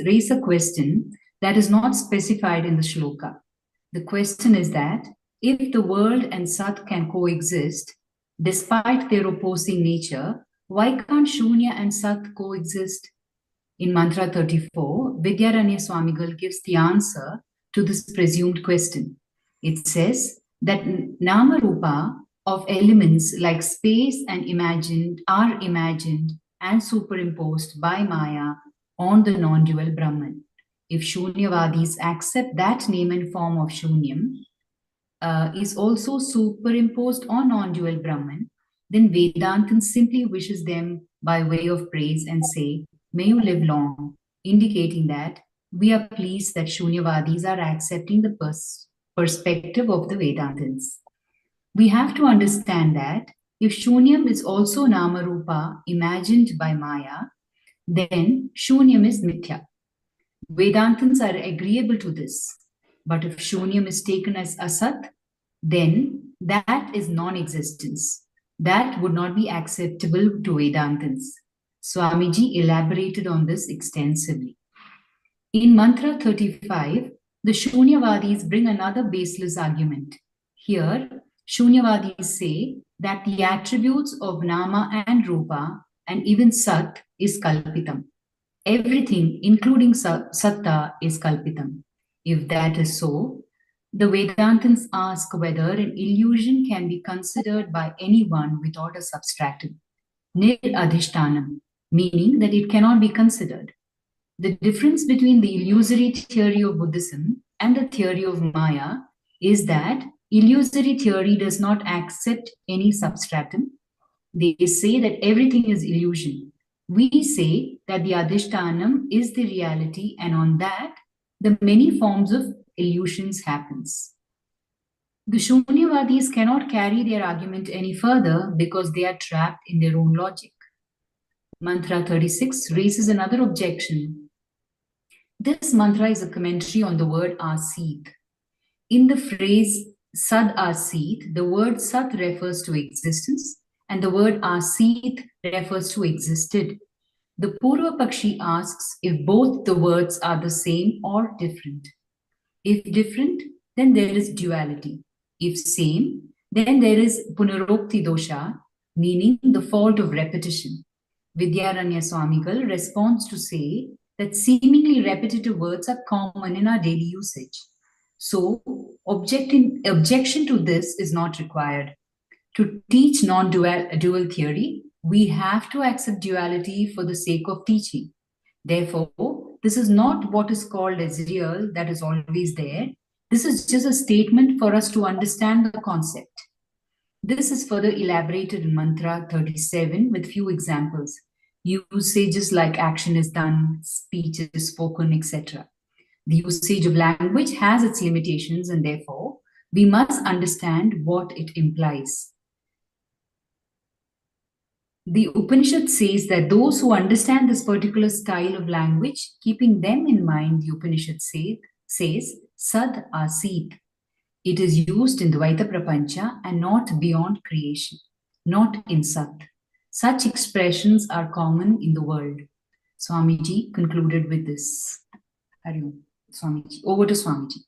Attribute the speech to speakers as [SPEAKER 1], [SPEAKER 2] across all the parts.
[SPEAKER 1] raise a question that is not specified in the shloka. The question is that if the world and Sat can coexist, despite their opposing nature, why can't Shunya and Sat coexist? In Mantra 34, Vidyaranya Swamigal gives the answer to this presumed question. It says that Nama Rupa of elements like space and imagined are imagined and superimposed by Maya on the non-dual Brahman. If Shunyavadis accept that name and form of Shunyam is also superimposed on non-dual Brahman, then Vedantan simply wishes them by way of praise and say, may you live long, indicating that we are pleased that Shunyavadis are accepting the perspective of the Vedantins. We have to understand that if Shunyam is also Namarupa imagined by Maya, then Shunyam is Mithya. Vedantins are agreeable to this. But if Shunyam is taken as Asat, then that is non-existence. That would not be acceptable to Vedantins. Swamiji elaborated on this extensively. In Mantra 35, the Shunyavadis bring another baseless argument. Here, Shunyavadis say that the attributes of Nama and Rupa and even Sat is Kalpitam. Everything, including Satta, is Kalpitam. If that is so, the Vedantins ask whether an illusion can be considered by anyone without a substratum, nir adhishtanam, meaning that it cannot be considered. The difference between the illusory theory of Buddhism and the theory of Maya is that illusory theory does not accept any substratum. They say that everything is illusion. We say that the adhishtanam is the reality, and on that, the many forms of illusions happens. The Shunyavadis cannot carry their argument any further because they are trapped in their own logic. Mantra 36 raises another objection. This mantra is a commentary on the word asit. In the phrase sad asit, the word sat refers to existence and the word asit refers to existed. The Purva Pakshi asks if both the words are the same or different. If different, then there is duality. If same, then there is punarokti dosha, meaning the fault of repetition. Vidyaranya Swamigal responds to say that seemingly repetitive words are common in our daily usage. So, objection to this is not required. To teach non-dual theory, we have to accept duality for the sake of teaching. Therefore, this is not what is called as real, that is always there. This is just a statement for us to understand the concept. This is further elaborated in Mantra 37 with few examples. Usages like action is done, speech is spoken, etc. The usage of language has its limitations, and therefore, we must understand what it implies. The Upanishad says that those who understand this particular style of language, keeping them in mind, the Upanishad says, Sad Asit. It is used in Dvaita Prapancha and not beyond creation, not in Sat. Such expressions are common in the world. Swamiji concluded with this. Hariom, Swamiji. Over to Swamiji.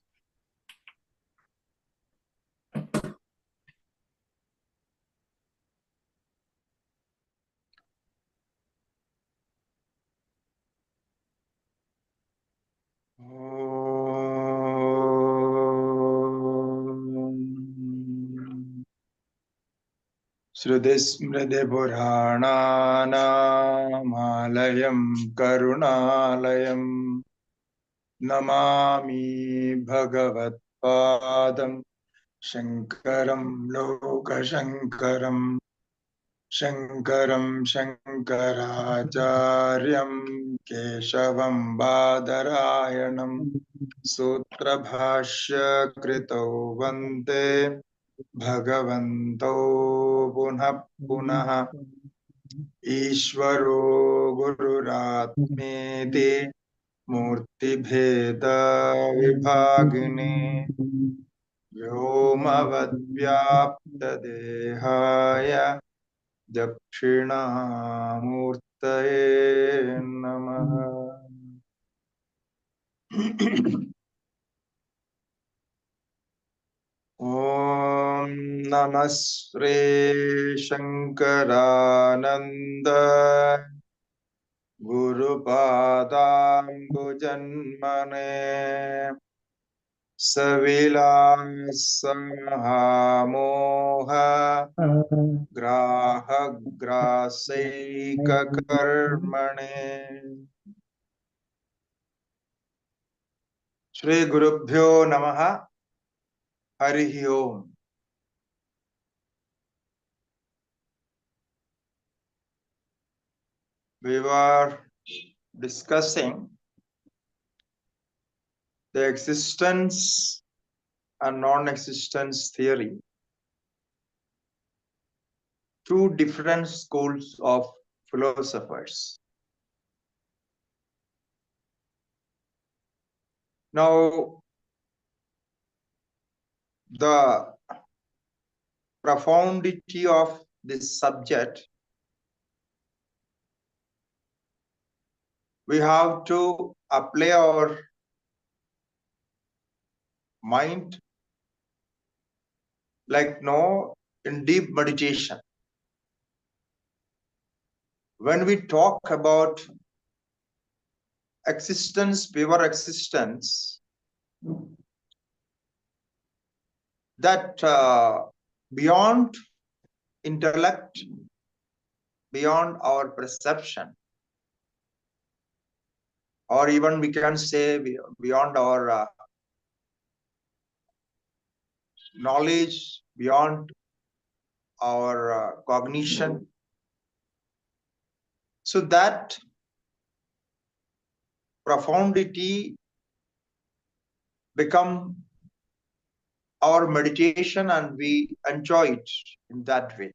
[SPEAKER 2] Shrutismridipurāṇānamalāyam karunālayam namāmi bhagavatpādam Shankaram lokashankaram Shankaram Shankaracharyam Keshavam Badarayanam Sutrabhashya Krito Vande Bhagavanto Punah Punah Ishvaro Gururatmeti Murti Bheda Vibhagini Vyomavadvyapta Dehaya Dakshina Murtaye Namaha. Om Namah Shri Shankarananda Guru Padambujanmane Savilasa Graha Grasaika Karmane. Shri Gurubhyo Namaha Harihi Om. We were discussing the existence and non-existence theory, two different schools of philosophers. Now, the profundity of this subject, we have to apply our mind like in deep meditation. When we talk about existence, pure existence, that beyond intellect, beyond our perception, or even we can say beyond our knowledge, beyond our cognition. So that profundity become our meditation and we enjoy it in that way.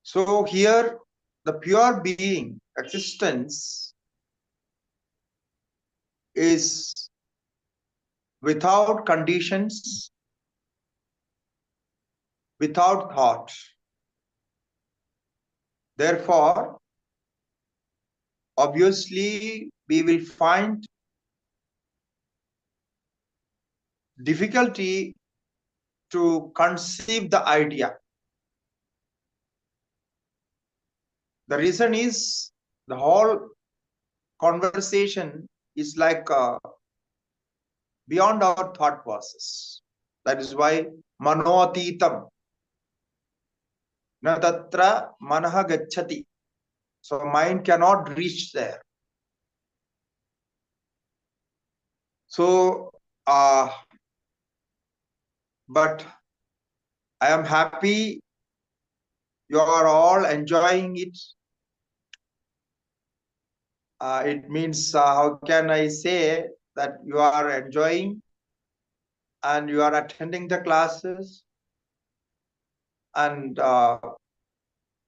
[SPEAKER 2] So here the pure being, existence, is without conditions, without thought. Therefore, obviously, we will find difficulty to conceive the idea. The reason is the whole conversation is like beyond our thought process. That is why manoatitam na tatra manaha gacchati. So mind cannot reach there. So, but I am happy you are all enjoying it. It means, how can I say that you are enjoying and you are attending the classes, and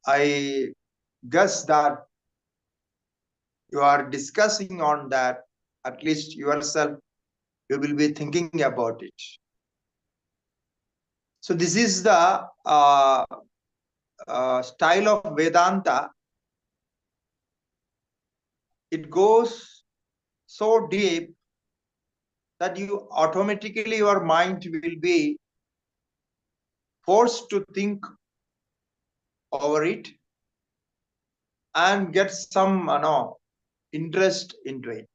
[SPEAKER 2] I guess that you are discussing on that, at least yourself, you will be thinking about it. So this is the style of Vedanta. It goes so deep that you automatically, your mind will be forced to think over it and get some interest into it.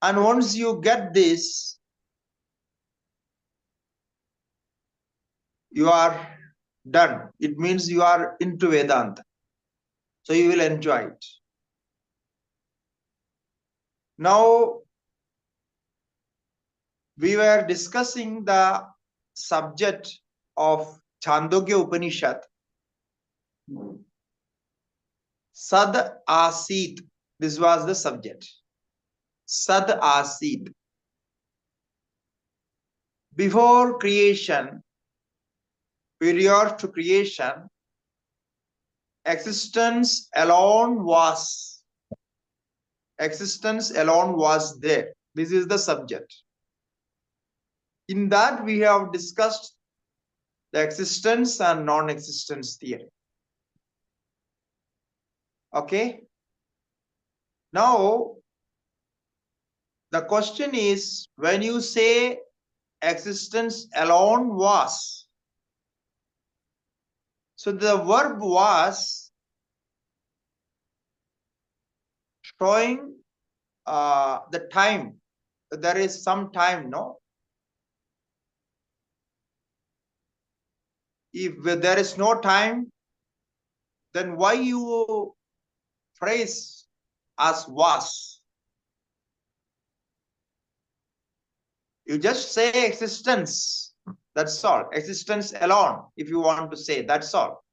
[SPEAKER 2] And once you get this, you are done. It means you are into Vedanta. So you will enjoy it. Now, we were discussing the subject of Chandogya Upanishad. Sad Asit. This was the subject. Sad Asit. Before creation, prior to creation, existence alone was there. This is the subject. In that we have discussed the existence and non-existence theory. Okay. Now, the question is, when you say existence alone was, so the verb was showing the time. There is some time, no? If there is no time, then why you phrase as was? You just say existence. That's all. Existence alone, if you want to say, that's all.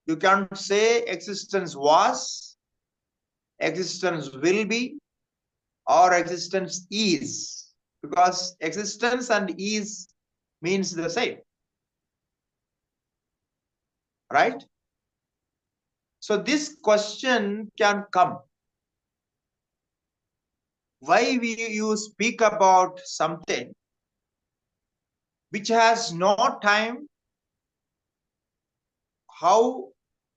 [SPEAKER 2] You can't say existence was, existence will be, or existence is, because existence and is means the same, right? So this question can come. Why you speak about something which has no time? How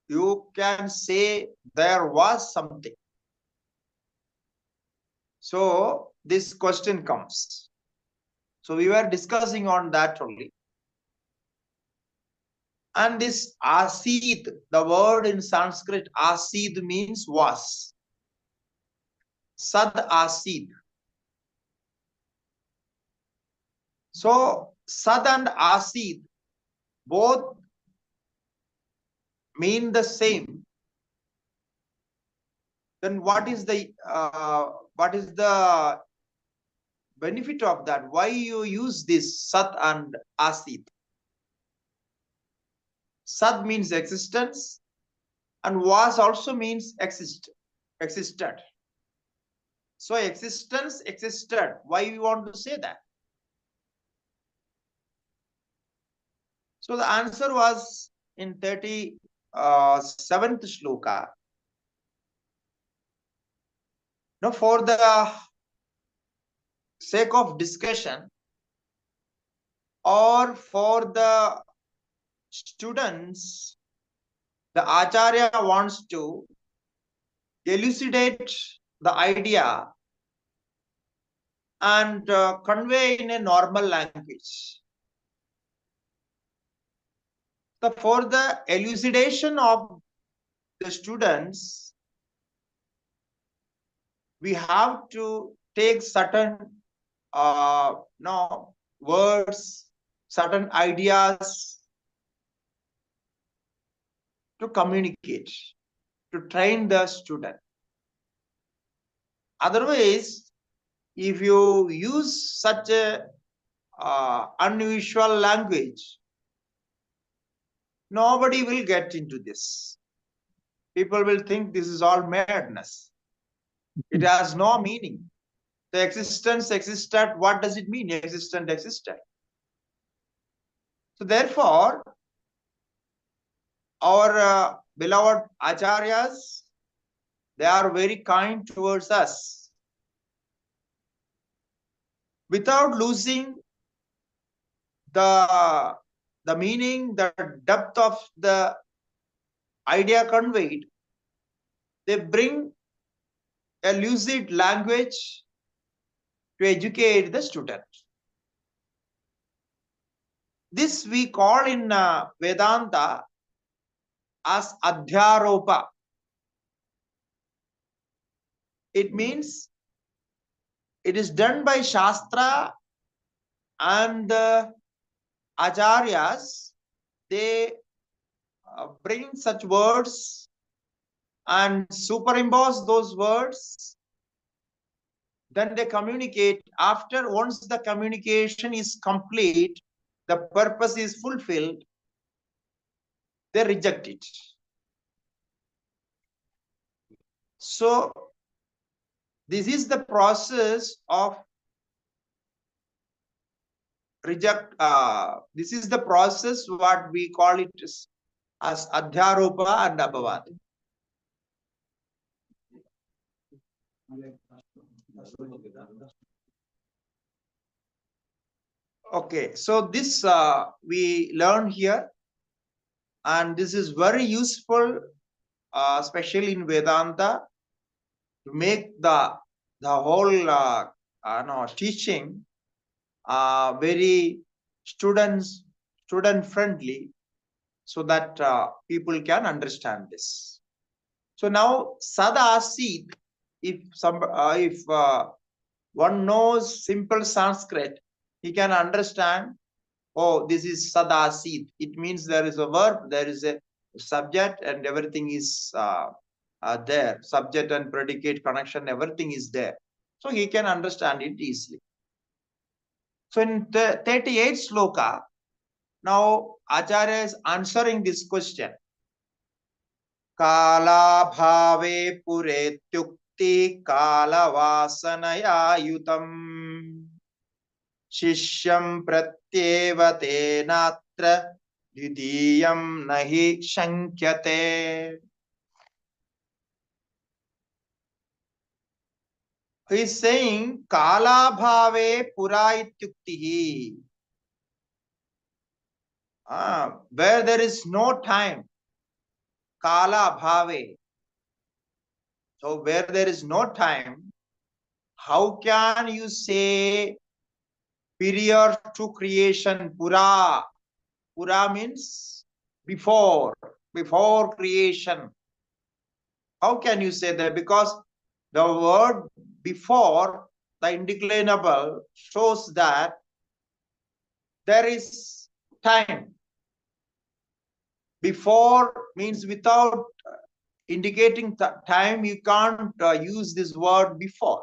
[SPEAKER 2] you can say there was something? So this question comes. So we were discussing on that only. And this asid, the word in Sanskrit, asid means was. Sad asid. So sad and asid both mean the same. Then what is the benefit of that? Why you use this sat and asit? Sat means existence, and was also means existed. So existence existed. Why we want to say that? So the answer was in 37th shloka. Now, for the sake of discussion, or for the students, the Acharya wants to elucidate the idea and convey in a normal language. So for the elucidation of the students, we have to take certain words, certain ideas to communicate, to train the student. Otherwise, if you use such a unusual language, nobody will get into this. People will think this is all madness. It has no meaning. The existence existed. What does it mean? Existence existed. So therefore, our beloved acharyas, they are very kind towards us. Without losing the meaning, the depth of the idea conveyed, they bring a lucid language to educate the student. This we call in Vedanta as adhyaropa. It means it is done by Shastra and acharyas. They bring such words and superimpose those words. Then they communicate. After, once the communication is complete, the purpose is fulfilled, they reject it. So this is the process of this is the process what we call it as adhyaropa and abhavad. Okay, so this we learn here, and this is very useful, especially in Vedanta, to make the whole teaching very student friendly, so that people can understand this. So now Sadasit, if one knows simple Sanskrit, he can understand, oh, this is Sadasit. It means there is a verb, there is a subject, and everything is there. Subject and predicate connection, everything is there. So he can understand it easily. So in the 38th sloka, now Acharya is answering this question. Kala bhave puretyukti kala vasanaya yutam shishyam pratyevate natra dvidiyam nahi shankyate. He is saying kala bhave pura ityuktihi. Where there is no time, kala bhave. So where there is no time, how can you say prior to creation, pura? Pura means before creation. How can you say that? Because the word before, the indeclinable, shows that there is time. Before means without indicating time, you can't use this word before.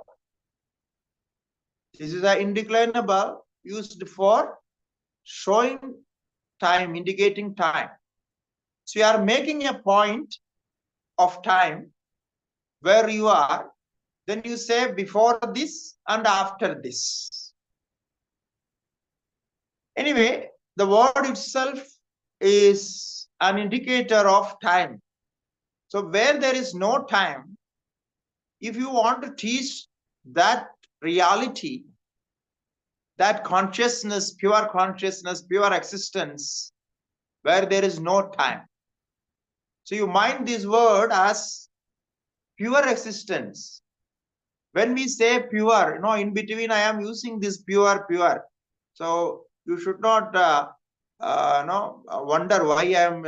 [SPEAKER 2] This is an indeclinable used for showing time, indicating time. So you are making a point of time where you are, then you say before this and after this. Anyway, the word itself is an indicator of time. So where there is no time, if you want to teach that reality, that consciousness, pure existence, where there is no time. So you mind this word as pure existence. When we say pure, in between I am using this pure. So you should not wonder why I am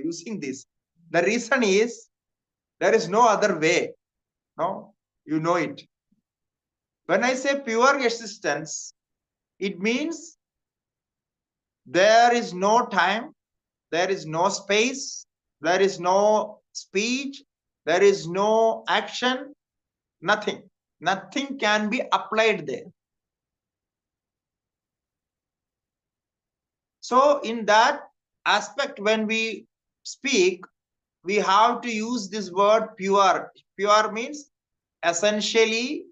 [SPEAKER 2] using this. The reason is there is no other way. No, you know it. When I say pure existence, it means there is no time, there is no space, there is no speech, there is no action, nothing. Nothing can be applied there. So in that aspect, when we speak, we have to use this word pure. Pure means essentially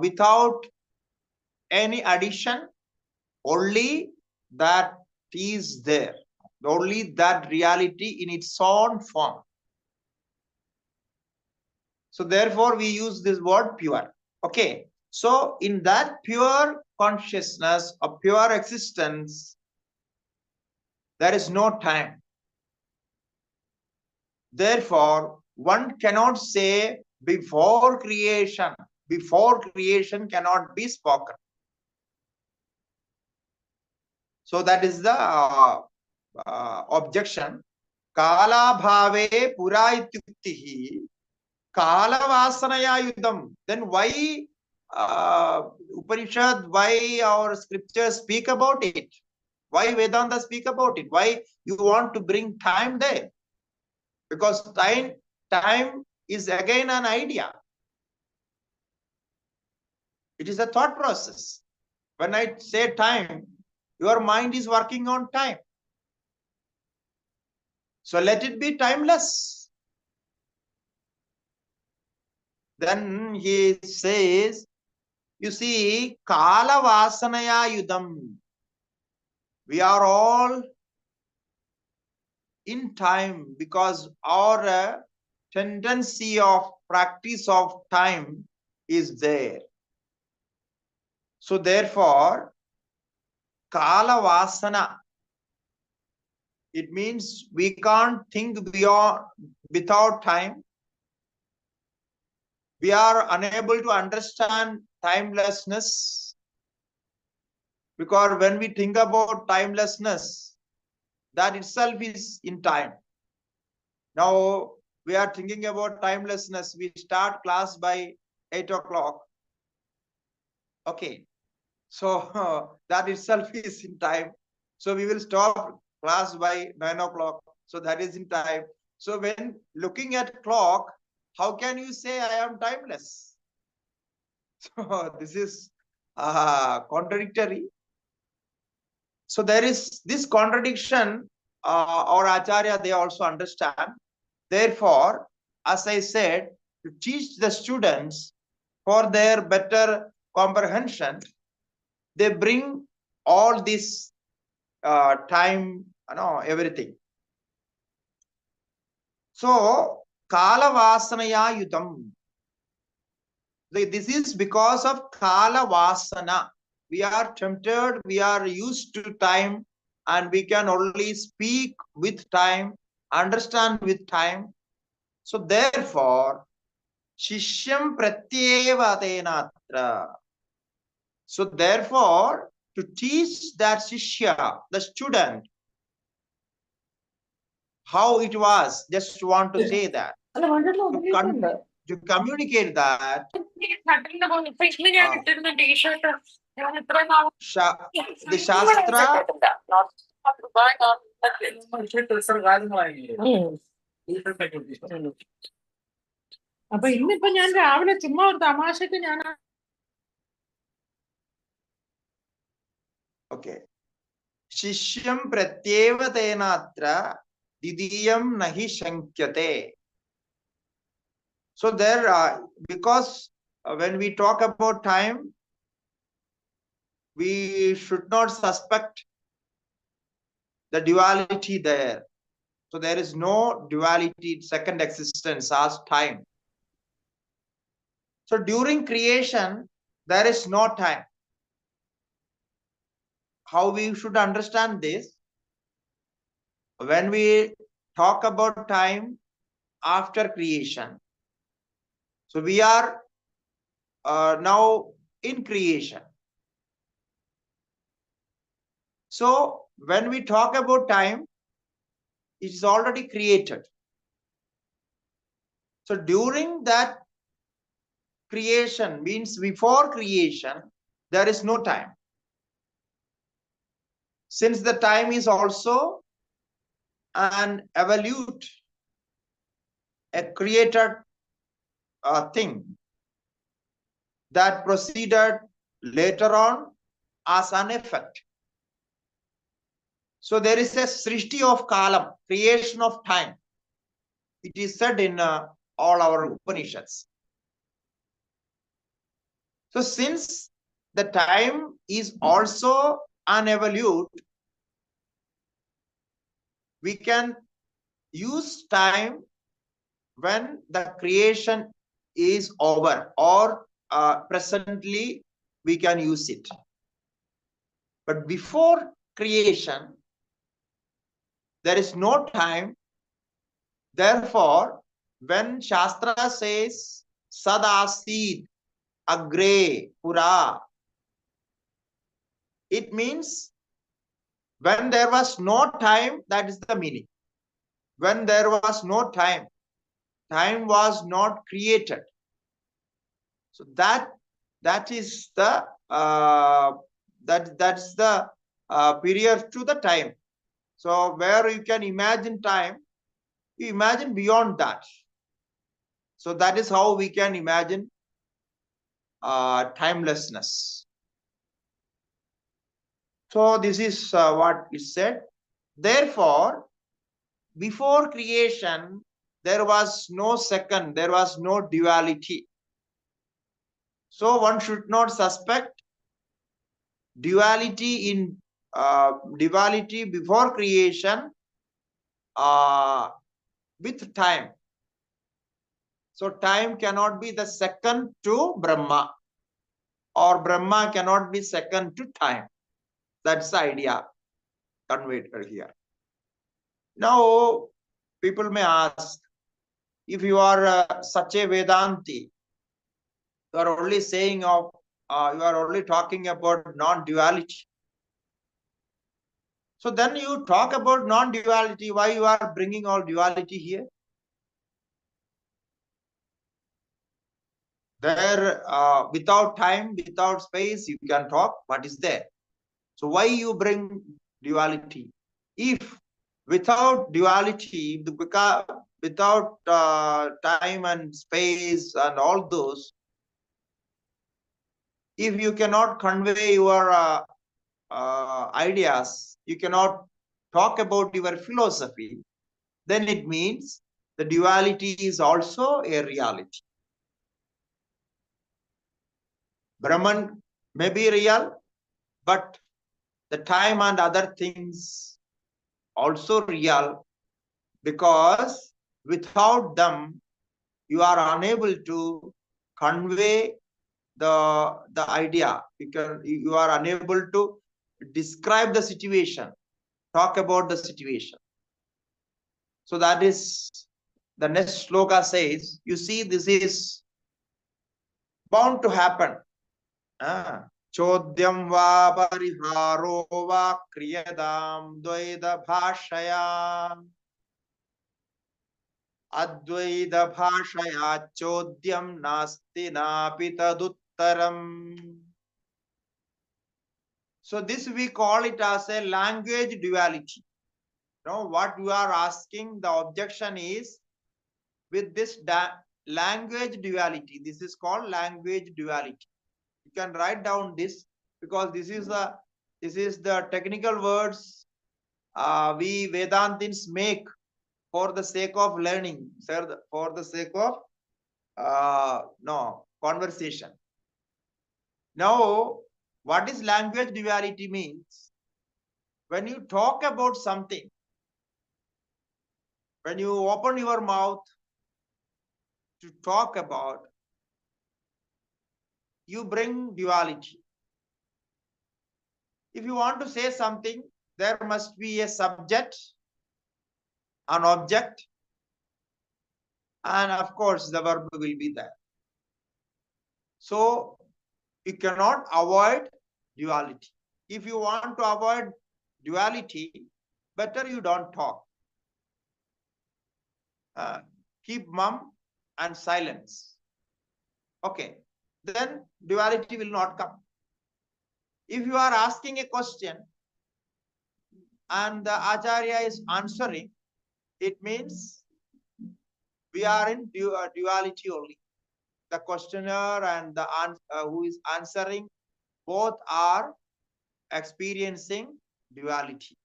[SPEAKER 2] without any addition, only that is there. Only that reality in its own form. So therefore we use this word pure. Okay. So in that pure consciousness, a pure existence, there is no time. Therefore, one cannot say before creation. Before creation cannot be spoken. So that is the objection. Kala bhave pura ityuktihi kala vasanaya yudam. Then why Upanishad, why our scriptures speak about it? Why Vedanta speak about it? Why you want to bring time there? Because time is again an idea. It is a thought process. When I say time, your mind is working on time. So let it be timeless. Then he says, you see, kala vasanaya yudam. We are all in time because our tendency of practice of time is there. So therefore, kala vasana, it means we can't think beyond without time. we are unable to understand timelessness, because when we think about timelessness, that itself is in time. Now we are thinking about timelessness. We start class by 8 o'clock. Okay. So that itself is in time. So we will stop class by 9 o'clock. So that is in time. So when looking at clock, how can you say I am timeless? So this is contradictory. So there is this contradiction, or Acharya, they also understand. Therefore, as I said, to teach the students for their better comprehension, they bring all this time, everything. So, Kala Vasanaya Yutam. This is because of Kala Vasana. We are tempted, we are used to time, and we can only speak with time, understand with time. So therefore, Shishyam Pratyeva Tenatra. So therefore, to teach that Shishya, the student, how it was, just want to say that. To communicate that. The Shastra.
[SPEAKER 3] അപ്പൊ ഇന്നിപ്പോ ഞാൻ രാവിലെ ചുമ്മാ ഒരു തമാശക്ക് ഞാൻ
[SPEAKER 2] Okay. Shishyam pratyeva tenatra didiyam nahi shankyate. So there, because when we talk about time, we should not suspect the duality there. So there is no duality, second existence as time. So during creation, there is no time. How we should understand this? When we talk about time after creation, so we are now in creation. So when we talk about time, it is already created. So during that creation, means before creation, there is no time. Since the time is also an evolute, a created thing that proceeded later on as an effect. So there is a Srishti of Kalam, creation of time. It is said in all our Upanishads. So since the time is also an evolute, we can use time when the creation is over, or presently we can use it. But before creation, there is no time. Therefore, when Shastra says Sadasid Agre Pura, it means when there was no time, that is the meaning. When there was no time, time was not created. So that is the that's the period to the time. So where you can imagine time, you imagine beyond that. So that is how we can imagine timelessness. So this is what is said. Therefore, before creation, there was no second, there was no duality. So one should not suspect duality in duality before creation with time. So time cannot be the second to Brahma, or Brahma cannot be second to time. That's the idea conveyed here. Now, people may ask, if you are such a Vedanti, You are only saying of, you are only talking about non-duality. So then you talk about non-duality. Why you are bringing all duality here? There, without time, without space, you can talk. What is there? So why you bring duality? If without duality, without time and space and all those, if you cannot convey your ideas, you cannot talk about your philosophy, then it means the duality is also a reality. Brahman may be real, but the time and other things also real, because without them you are unable to convey the idea. You are unable to describe the situation, talk about the situation. So that is the next sloka says, you see, this is bound to happen. Chodyam va pariharo va kriyadam dvaida bhashaya. Advaida bhashaya chodyam nasti napi taduttaram. So this we call it as a language duality. Now what you are asking, the objection is with this language duality. This is called language duality. You can write down this, because this is the technical words we Vedantins make for the sake of learning, for the sake of conversation. Now, what is language duality means? When you talk about something, when you open your mouth to talk about, you bring duality. If you want to say something, there must be a subject, an object, and of course the verb will be there. So you cannot avoid duality. If you want to avoid duality, better you don't talk. Keep mum and silence. Okay, then duality will not come. If you are asking a question and the Acharya is answering, it means we are in duality only. The questioner and the who is answering, both are experiencing duality.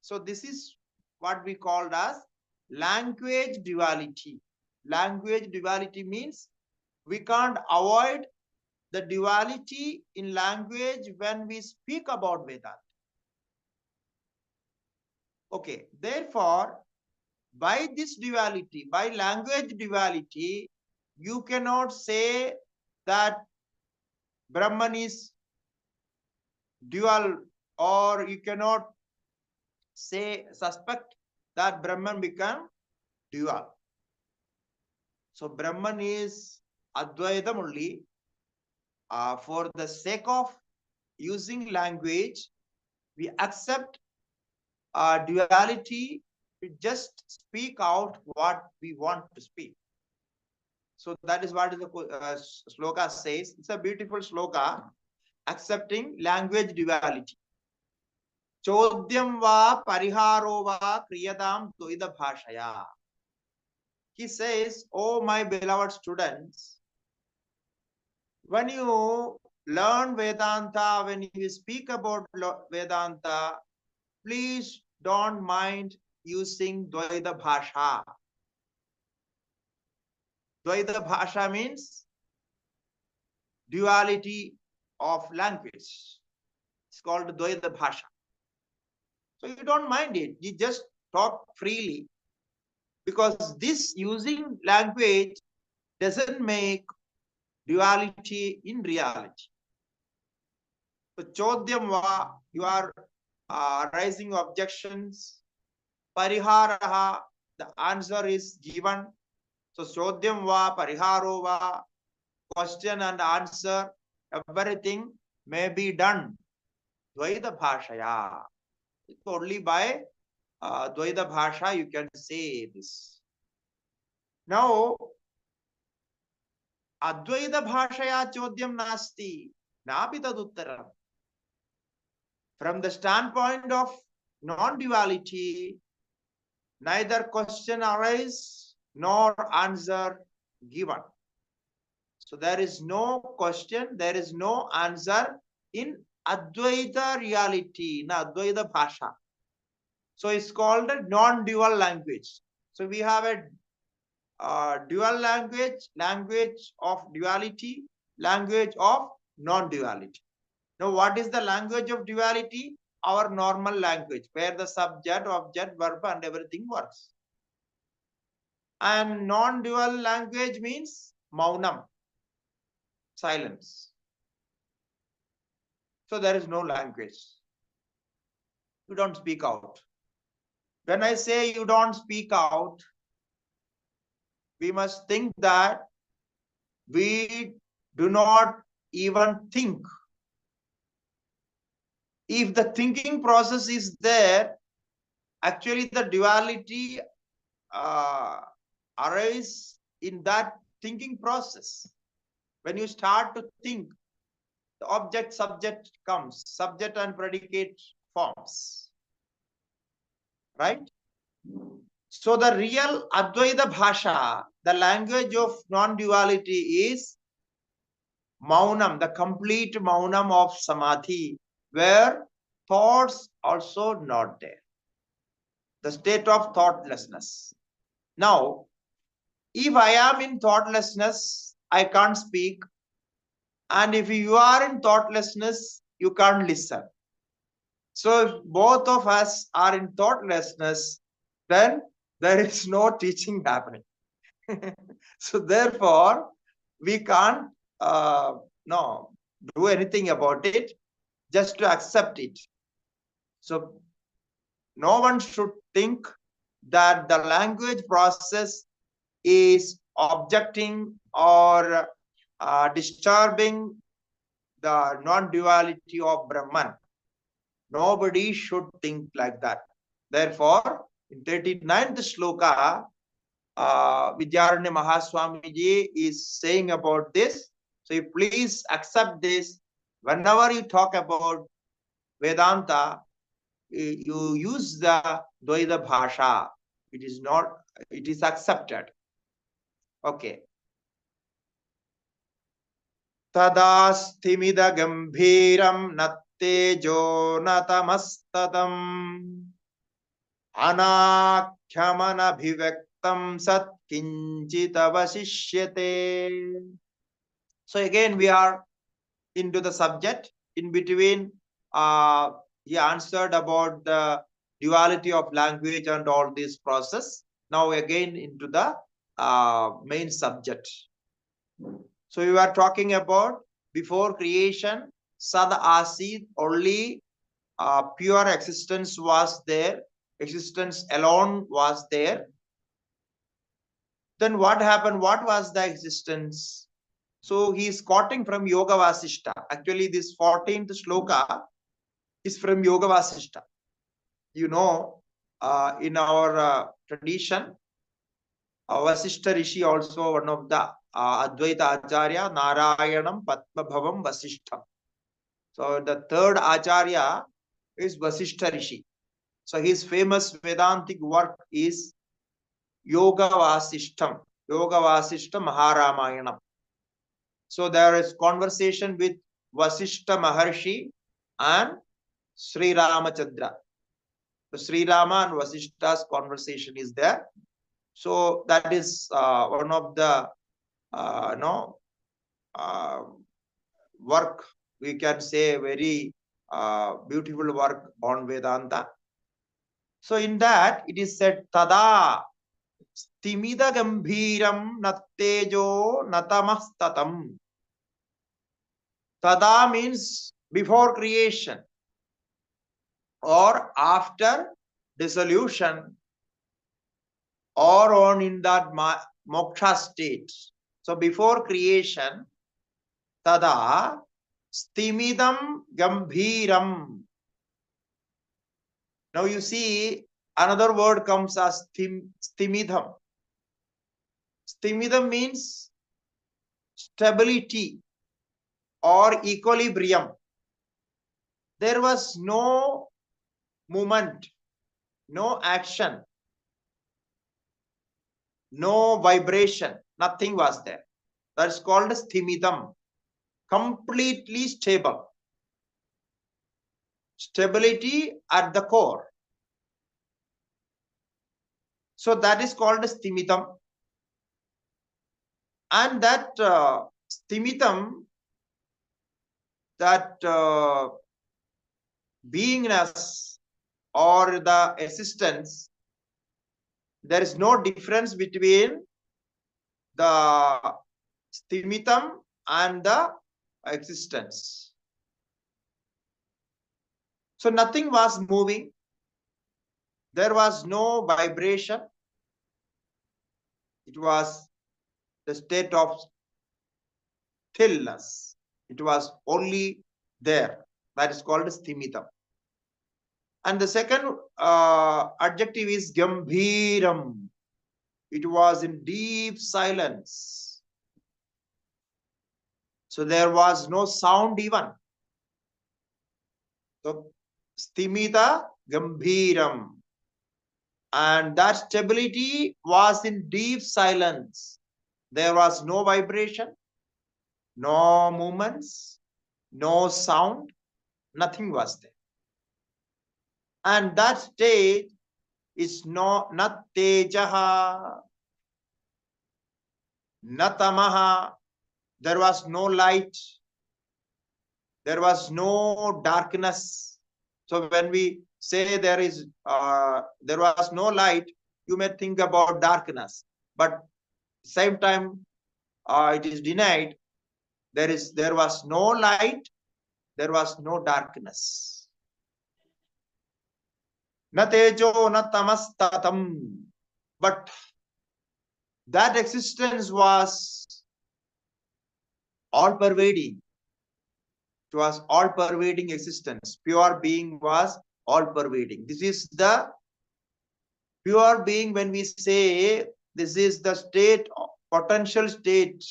[SPEAKER 2] So this is what we called as language duality. Language duality means we can't avoid the duality in language when we speak about Vedanta. Okay, therefore, by this duality, by language duality, you cannot say that Brahman is dual, or you cannot suspect that Brahman become dual. So Brahman is Advaitam only. For the sake of using language, we accept duality. We just speak out what we want to speak. So that is what the sloka says. It's a beautiful sloka, accepting language duality. Chodyam va pariharo va kriyadam dvaida bhashaya. He says, oh my beloved students, when you learn Vedanta, when you speak about Vedanta, please don't mind using Dvaida Bhasha. Dvaida Bhasha means duality of language. It's called Dvaida Bhasha. So you don't mind it. You just talk freely, because this using language doesn't make duality in reality. So Chodyam va, you are raising objections. Pariharaha, the answer is given. So Chodyam va, Pariharo va, question and answer, everything may be done. Dvaita Bhashaya. It's only by Dvaita Bhasha you can say this. Now, Advaita Bhashaya Chodyam Nasti. Napi Taduttaram. From the standpoint of non-duality, neither question arises nor answer given. So there is no question, there is no answer in Advaita reality, in Advaita Bhasha. So it's called a non-dual language. So we have a dual language, language of duality, language of non-duality. Now, what is the language of duality? Our normal language, where the subject, object, verb, and everything works. And non-dual language means maunam, silence. So there is no language. You don't speak out. When I say you don't speak out, we must think that we do not even think. If the thinking process is there, actually the duality arises in that thinking process. When you start to think, the object subject comes, subject and predicate forms, right? So the real Advaita Bhasha, the language of non-duality, is maunam, the complete maunam of samadhi, where thoughts also not there. The state of thoughtlessness. Now, if I am in thoughtlessness, I can't speak. And if you are in thoughtlessness, you can't listen. So if both of us are in thoughtlessness, then there is no teaching happening. So therefore, we can't do anything about it, just to accept it. So no one should think that the language process is objecting or disturbing the non-duality of Brahman. Nobody should think like that. Therefore, in 39th shloka, Vidyaranya Mahasvami is saying about this. So you please accept this. Whenever you talk about Vedanta, you use the Dvaita Bhasha. It is not, it is accepted. Okay. Tadasthimida gambhiram nattejo natamastatam anakhyamana bhivektam sat kinchita vasishyate. So again we are into the subject. In between, he answered about the duality of language and all this process. Now again into the main subject. So we were talking about before creation, Sad Asid, only pure existence was there. Existence alone was there. Then what happened? What was the existence? So he is quoting from Yoga Vasishta. Actually, this 14th shloka is from Yoga Vasishta. You know, in our tradition, Vasishta Rishi also one of the Advaita Acharya, Narayanam Padmabhavam Vasishtam. So the third Acharya is Vasishta Rishi. So his famous Vedantic work is Yoga Vasishtam, Yoga Vasishta Maharamayana. So there is conversation with Vasishta Maharshi and Sri Ramachandra. So Sri Rama and Vasishta's conversation is there. So that is one of the work, we can say very beautiful work on Vedanta. So in that it is said Tada Stimida Gambhiram Nattejo Natamastatam. Tada means before creation or after dissolution or on in that moksha state. So before creation, tada stimidam gambhiram. Now you see another word comes as stimidam. Stimidam means stability or equilibrium. There was no movement, no action, no vibration, nothing was there. That's called stimidam. Completely stable. Stability at the core. So that is called stimidam. And that stimidam, that beingness or the existence, there is no difference between the stimitam and the existence. So nothing was moving. There was no vibration. It was the state of stillness. It was only there. That is called stimitam. And the second adjective is gambhiram. It was in deep silence. So there was no sound even. So stimita gambhiram. And that stability was in deep silence. There was no vibration, no movements, no sound, nothing was there. And that state is not tejaha, natamaha. There was no light. There was no darkness. So when we say there was no light, you may think about darkness. But same time, it is denied. There was no light. There was no darkness. Na tejo na tamastatam. But that existence was all-pervading. It was all-pervading existence. Pure being was all-pervading. This is the pure being. When we say this is the state, potential state,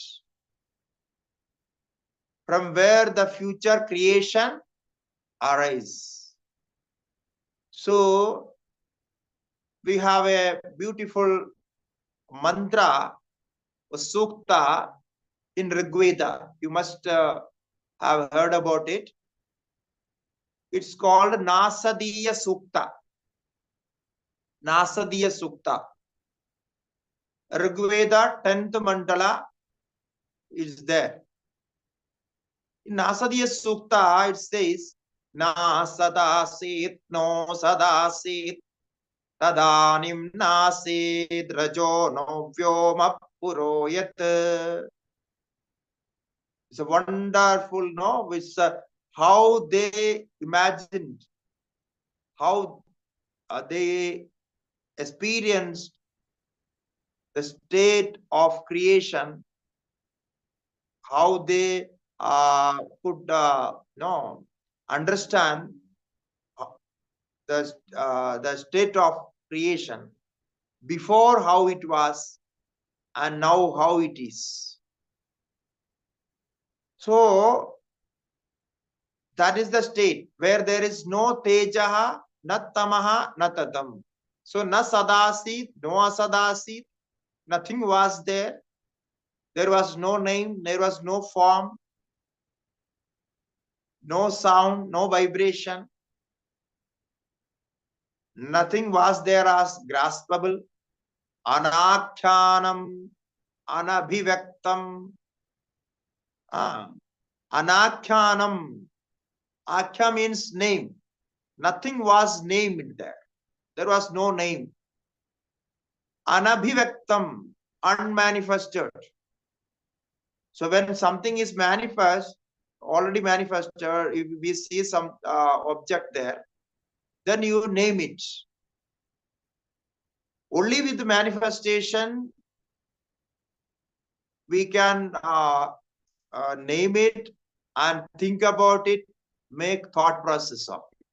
[SPEAKER 2] from where the future creation arises. So we have a beautiful mantra, a sukta in Rigveda. You must have heard about it. It's called Nasadiya Sukta. Nasadiya Sukta. Rigveda 10th mandala is there. In Nasadiya Sukta, it says, Na sadasit no sadasit tadanim nasid rajo no vyoma puroyat. It's a wonderful, no, which how they imagined, how they experienced the state of creation, how they could understand the state of creation before how it was and now how it is. So that is the state where there is no tejaha, na tamaha, na tatam. So na sadasit, no asadasit, nothing was there. There was no name, there was no form, no sound, no vibration. Nothing was there as graspable. Anakhyanam, anabhivaktam. Anakhyanam. Akhya means name. Nothing was named there. There was no name. Anabhivaktam, unmanifested. So when something is manifest, already manifested, if we see some object there, then you name it. Only with the manifestation we can name it and think about it, make thought process of it.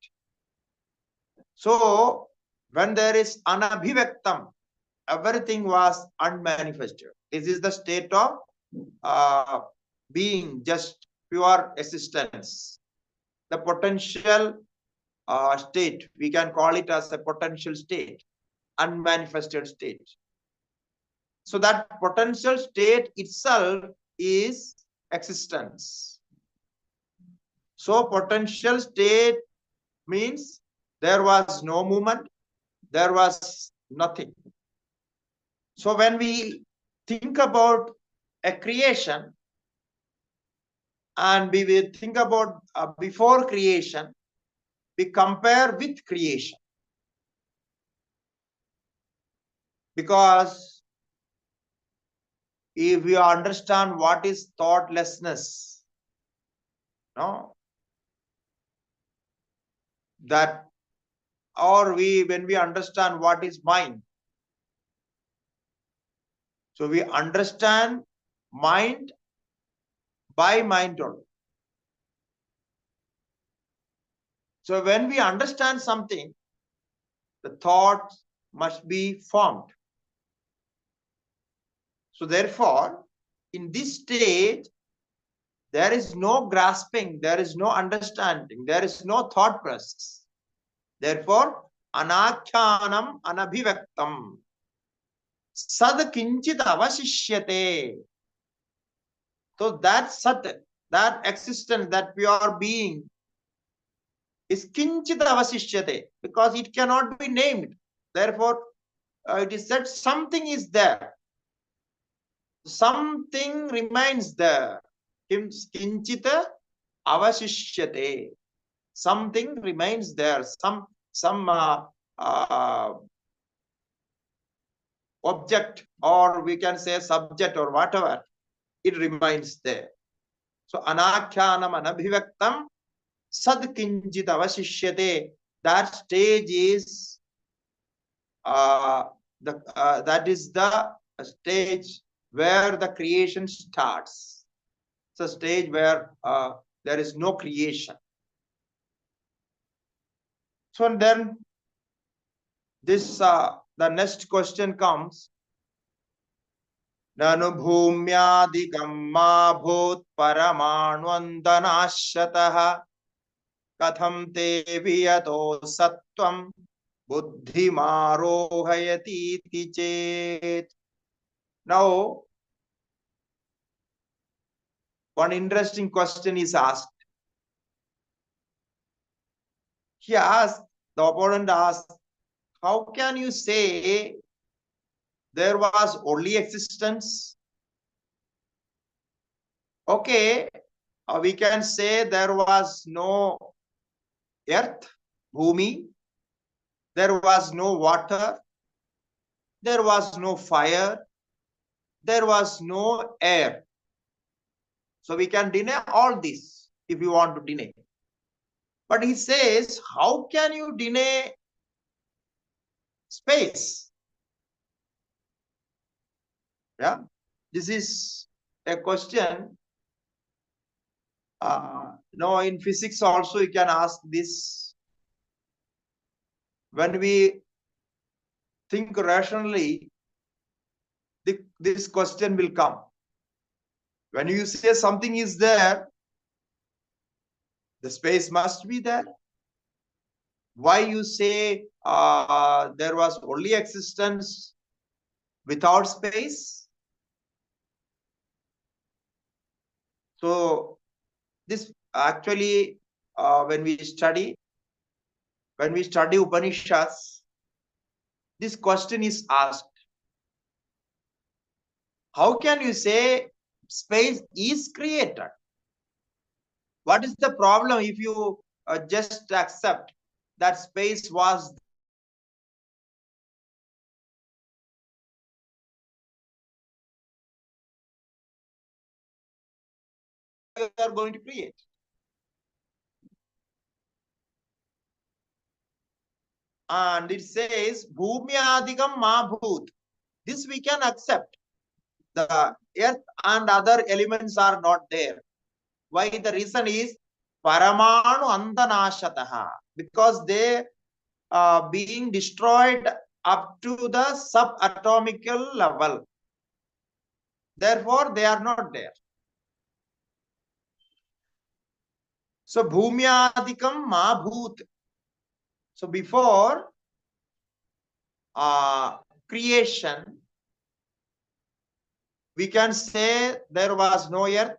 [SPEAKER 2] So when there is anabhivaktam, everything was unmanifested. This is the state of being, just pure existence. The potential state, we can call it as a potential state, unmanifested state. So that potential state itself is existence. So potential state means there was no movement, there was nothing. So when we think about a creation and we will think about before creation, we compare with creation. Because if we understand what is thoughtlessness, no, that, or when we understand what is mind, so we understand mind by mind only. So when we understand something, the thought must be formed. So therefore, in this state, there is no grasping, there is no understanding, there is no thought process. Therefore, anakhyanam anabhivaktam sad kinchit avashishyate. So that sat, that existence, that pure being is kinchit avashishyate, because it cannot be named. Therefore, it is said something is there. Something remains there. Kinchita avashishyate. Something remains there. Some object, or we can say subject or whatever, it remains there. So anakhyanam anabhivaktam sad kinchit avashishyate. That stage is that is the stage where the creation starts. It's a stage where there is no creation. So then this the next question comes. Nanu bhumyadikam ma bhut paramanvandanashatah katham te viyato sattvam buddhimarohayati chet. Now, one interesting question is asked. He asked, the opponent asked, how can you say there was only existence? Okay, we can say there was no earth, bhumi, there was no water, there was no fire, there was no air. So we can deny all this if you want to deny. But he says, how can you deny space? Yeah, this is a question. No, in physics also you can ask this. When we think rationally, this question will come. When you say something is there, the space must be there. Why you say there was only existence without space? So this actually, when we study Upanishads, this question is asked. How can you say space is created? What is the problem if you just accept that space was you are going to create? And it says, Bhumyadikam ma bhut. This we can accept. the earth and other elements are not there. Why? The reason is Paramanu Antanashataha, because they are being destroyed up to the subatomical level. Therefore, they are not there. So, Bhumyadikam Mahabhoot. So, before creation, we can say there was no earth,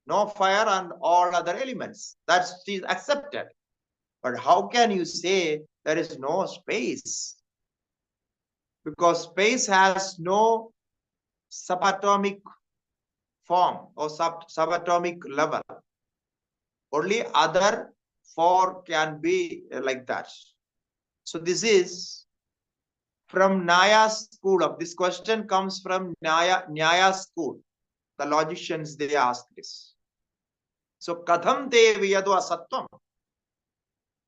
[SPEAKER 2] no fire, and all other elements. That is accepted. But how can you say there is no space? Because space has no subatomic form or subatomic level. Only other four can be like that. So this is from Nyaya school of this question comes from Nyaya school. The logicians, they ask this. So katham te viyadu asatvam.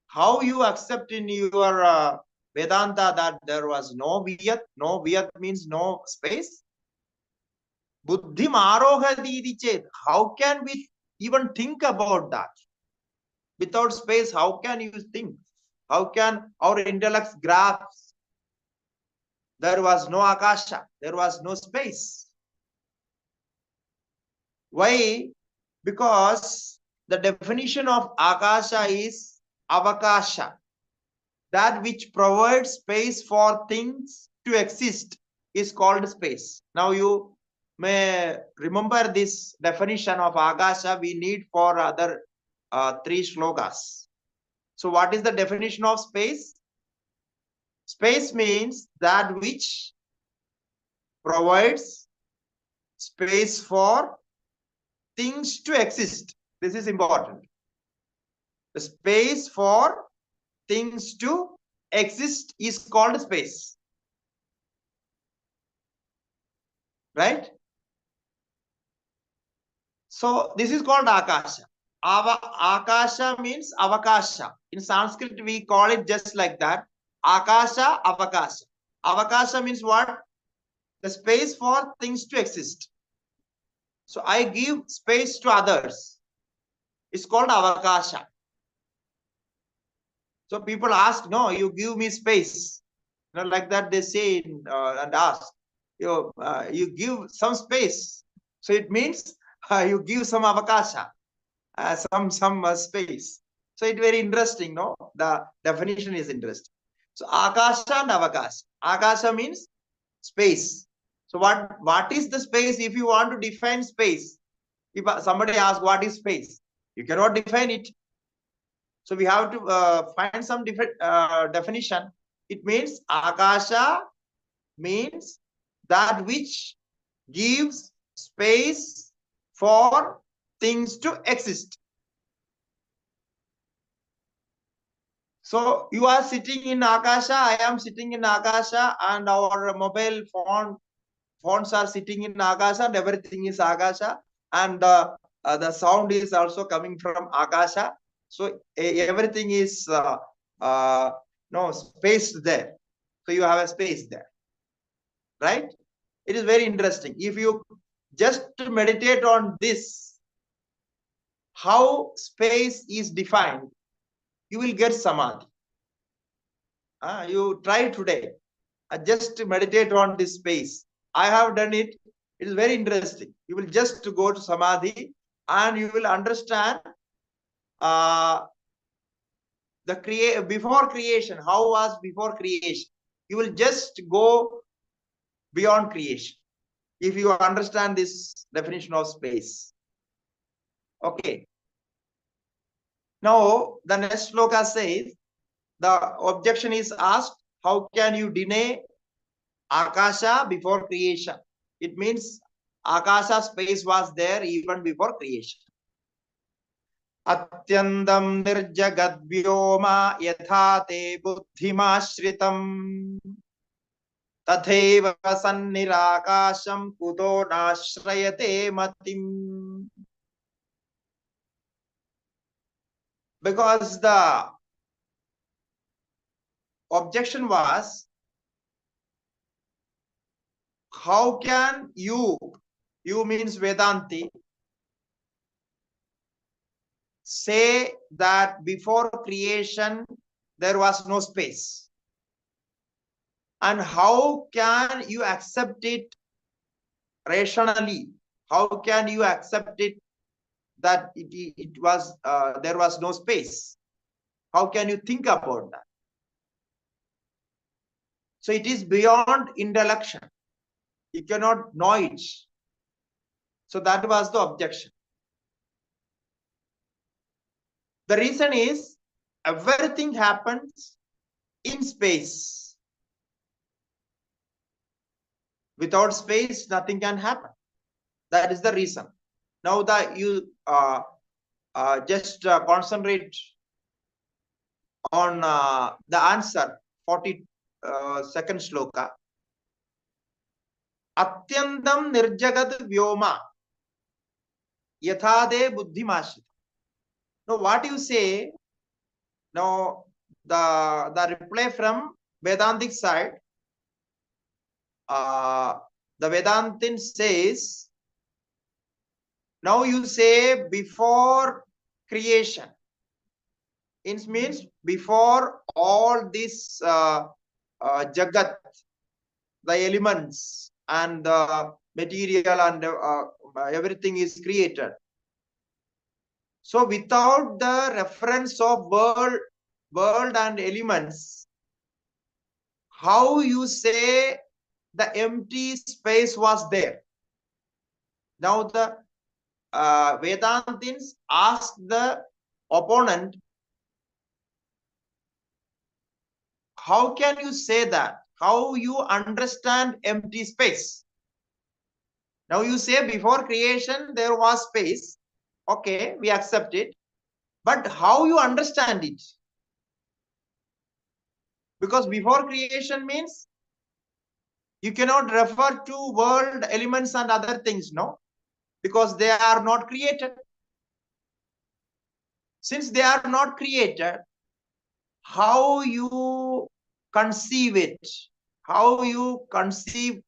[SPEAKER 2] How you accept in your Vedanta that there was no viyat? No viyat means no space. Buddhim arohadidi chet. How can we even think about that? Without space, how can you think? How can our intellect grasp? There was no akasha. There was no space. Why? Because the definition of akasha is avakasha. That which provides space for things to exist is called space. Now you may remember this definition of akasha we need for other 3 slokas. So what is the definition of space? Space means that which provides space for things to exist. This is important. The space for things to exist is called space. Right? So this is called akasha. Akasha means avakasha. In Sanskrit, we call it just like that. Akasha, avakasha. Avakasha means what? The space for things to exist. So I give space to others. It's called avakasha. So people ask, no, you give me space. You know, like that they say and ask. You give some space. So it means you give some avakasha, some space. So it's very interesting, no? The definition is interesting. So akasha and avakasha. Akasha means space. So what is the space? If you want to define space, if somebody asks what is space, you cannot define it. So we have to find some different definition. It means akasha means that which gives space for things to exist. So you are sitting in akasha, I am sitting in akasha, and our mobile phones are sitting in akasha, and everything is akasha, and the sound is also coming from akasha. So everything is spaced there. So you have a space there, right? It is very interesting. If you just meditate on this, how space is defined, you will get samadhi. You try today. Just meditate on this space. I have done it. It is very interesting. You will just go to samadhi and you will understand before creation. How was before creation? You will just go beyond creation if you understand this definition of space. Okay. Now the next sloka says, the objection is asked, how can you deny akasha before creation? It means akasha space was there even before creation. Atyandam nirjagad vyoma yatha te buddhimashritam tatheva sannirakasham kudo nashrayate matim. Because the objection was, how can you means Vedanti, say that before creation there was no space? And how can you accept it rationally? How can you accept it that it was there was no space? How can you think about that? So it is beyond intellection. You cannot know it. So that was the objection. The reason is everything happens in space. Without space, nothing can happen. That is the reason. Now that you just concentrate on the answer, 42nd shloka. Atyandam nirjagad vyoma yathade buddhimashita. Now what you say, now the reply from Vedantic side, the Vedantin says, now you say before creation. It means before all this jagat, the elements and the material and everything is created. So without the reference of world and elements, how you say the empty space was there? Now the Vedantins ask the opponent, how can you say that? How you understand empty space? Now you say before creation there was space. Okay, we accept it. But how you understand it? Because before creation means you cannot refer to world, elements and other things, no? Because they are not created. Since they are not created, how you conceive it? How you conceive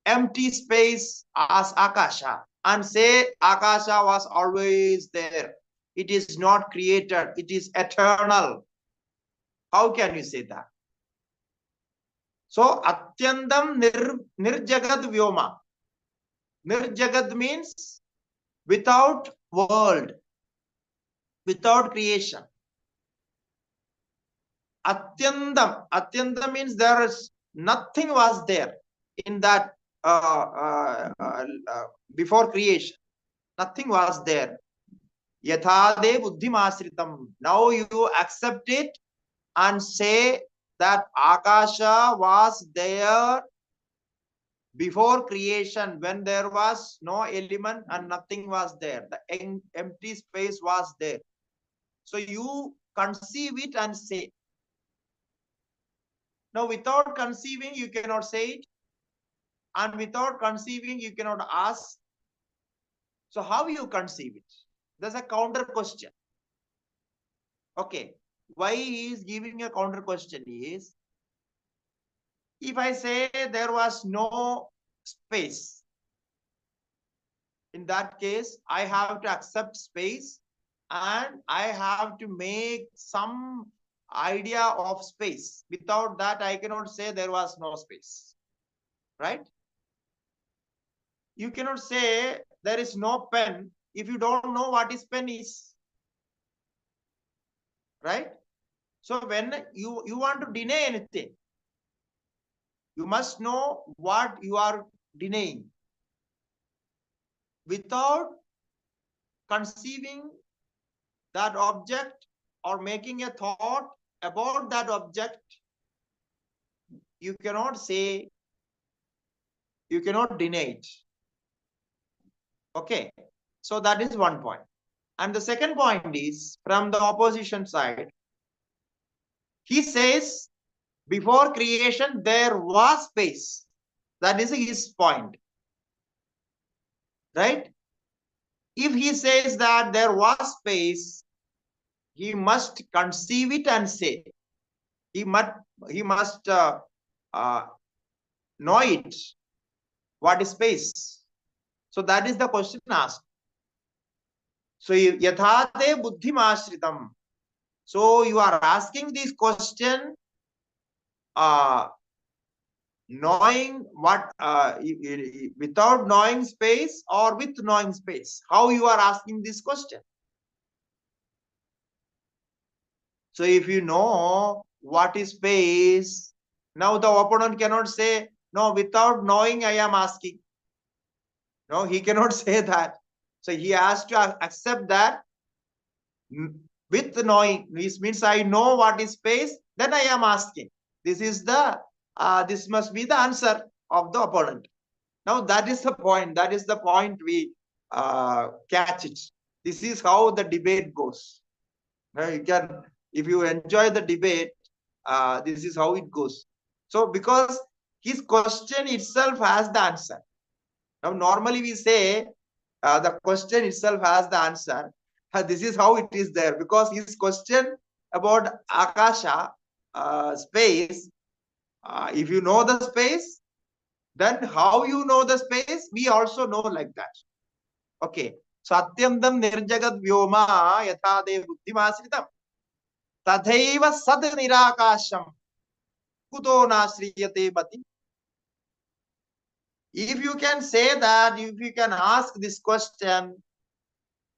[SPEAKER 2] empty space as Akasha and say Akasha was always there. It is not created. It is eternal. How can you say that? So Atyandam nirjagad vyoma. Nirjagad means without world, without creation. Atyandam means there is nothing was there in that before creation. Nothing was there. Yathade buddhimasritam. Now you accept it and say that Akasha was there before creation, when there was no element and nothing was there. The empty space was there. So you conceive it and say. Now without conceiving, you cannot say it. And without conceiving, you cannot ask. So how you conceive it? There's a counter question. Okay. Why he is giving a counter question is, if I say there was no space, in that case, I have to accept space and I have to make some idea of space. Without that, I cannot say there was no space. Right? You cannot say there is no pen if you don't know what is pen is. Right? So when you want to deny anything, you must know what you are denying. Without conceiving that object or making a thought about that object, you cannot say, you cannot deny it. Okay, so that is one point. And the second point is from the opposition side. He says, before creation, there was space. That is his point. Right? If he says that there was space, he must conceive it and say. He must know it What is space? So that is the question asked. So yathate buddhim ashritam. So you are asking this question knowing what without knowing space or with knowing space. How you are asking this question? So if you know what is space, now the opponent cannot say, no, without knowing I am asking. No, he cannot say that. So he has to accept that with knowing. This means I know what is space, then I am asking. This is the this must be the answer of the opponent. Now that is the point. That is the point we catch it. This is how the debate goes. Now you can, if you enjoy the debate, this is how it goes. So because his question itself has the answer. Now normally we say the question itself has the answer. This is how it is there, because his question about Akasha, space, if you know the space, then how you know the space, we also know like that. Okay. Satyandam nirjagat vyoma yathade buddhimasritam tadhaiva sad nirakasham kuto nasriyate mati. If you can say that, if you can ask this question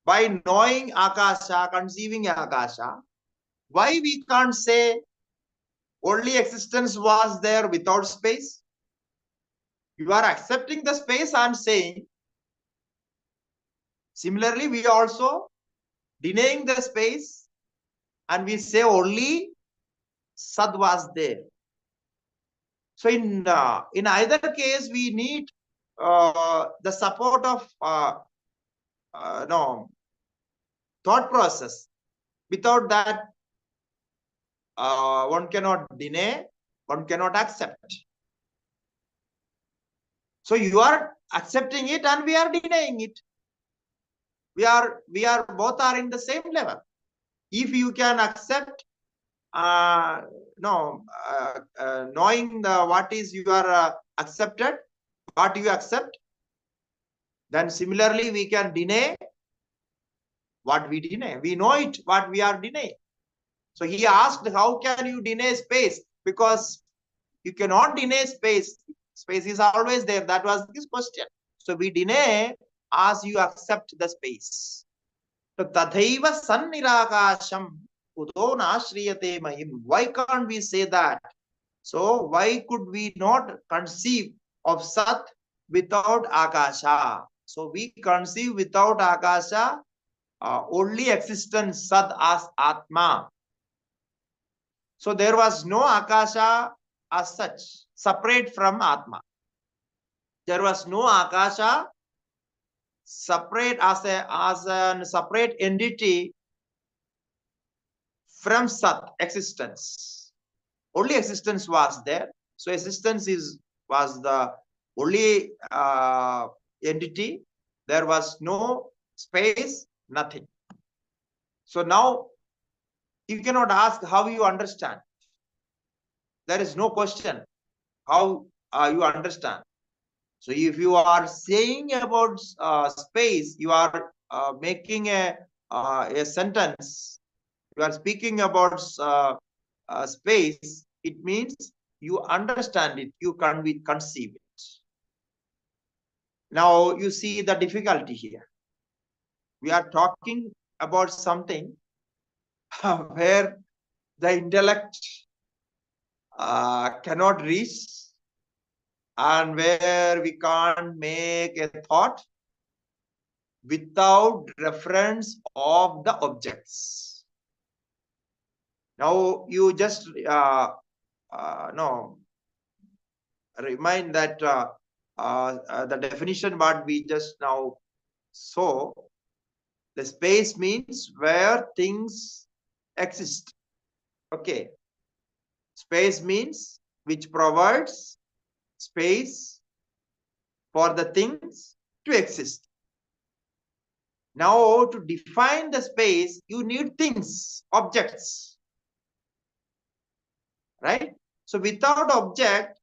[SPEAKER 2] by knowing Akasha, conceiving Akasha, why we can't say only existence was there without space? You are accepting the space, I am saying. Similarly, we are also denying the space and we say only Sad was there. So in either case, we need the support of thought process. Without that, one cannot deny, one cannot accept. So you are accepting it and we are denying it. We are both are in the same level. If you can accept, knowing what is you are accepted, what you accept, then similarly we can deny what we deny. We know it, what we are denying. So he asked, how can you deny space? Because you cannot deny space. Space is always there. That was his question. So we deny as you accept the space. So tathaiva sannirakasham kuto nashriyate mahim. Why can't we say that? So why could we not conceive of Sat without Akasha? So we conceive without Akasha only existence Sat as Atma. So there was no Akasha as such, separate from Atma. There was no Akasha separate as a separate entity from Sat, existence. Only existence was there. So existence was the only entity. There was no space, nothing. So now you cannot ask how you understand. There is no question how you understand. So if you are saying about space, you are making a sentence. You are speaking about space. It means you understand it. You can conceive it. Now you see the difficulty here. We are talking about something where the intellect cannot reach, and where we can't make a thought without reference of the objects. Now you just remind that the definition what we just now saw. The space means where things exist. Okay. Space means which provides space for the things to exist. Now, to define the space, you need things, objects. Right? So without object,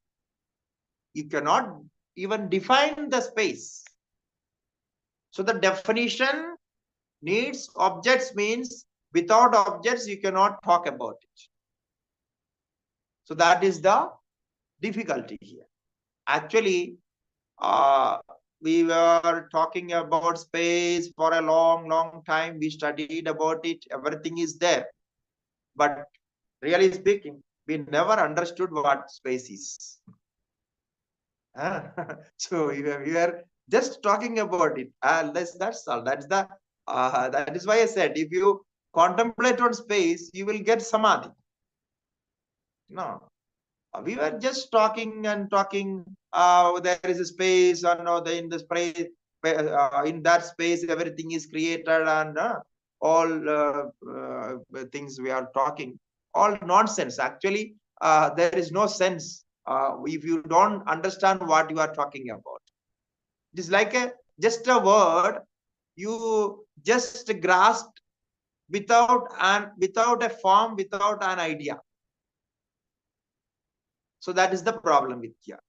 [SPEAKER 2] you cannot even define the space. So the definition needs objects, means without objects you cannot talk about it. So that is the difficulty here. Actually, we were talking about space for a long time. We studied about it. Everything is there. But really speaking, we never understood what space is. So we were just talking about it. That's all. That is why I said, if you contemplate on space, you will get samadhi. No, we were just talking and talking. There is a space, or no, in the space, in that space, everything is created, and all things we are talking, all nonsense. Actually, there is no sense if you don't understand what you are talking about. It is like just a word you just grasped without a form, without an idea. So that is the problem with here.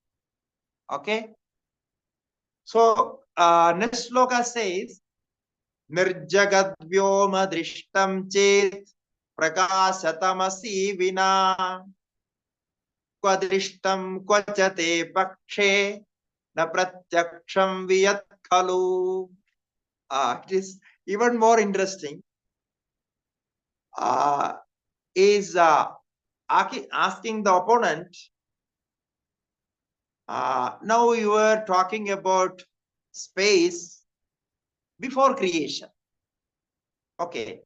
[SPEAKER 2] Okay. So next sloka says, Nirjagat vyoma drishtam chet prakasatamasi vina kwadrishtam kvachate pakshe na pratyaksham viyat khalu. It is even more interesting. Is asking the opponent, now you are talking about space before creation. Okay.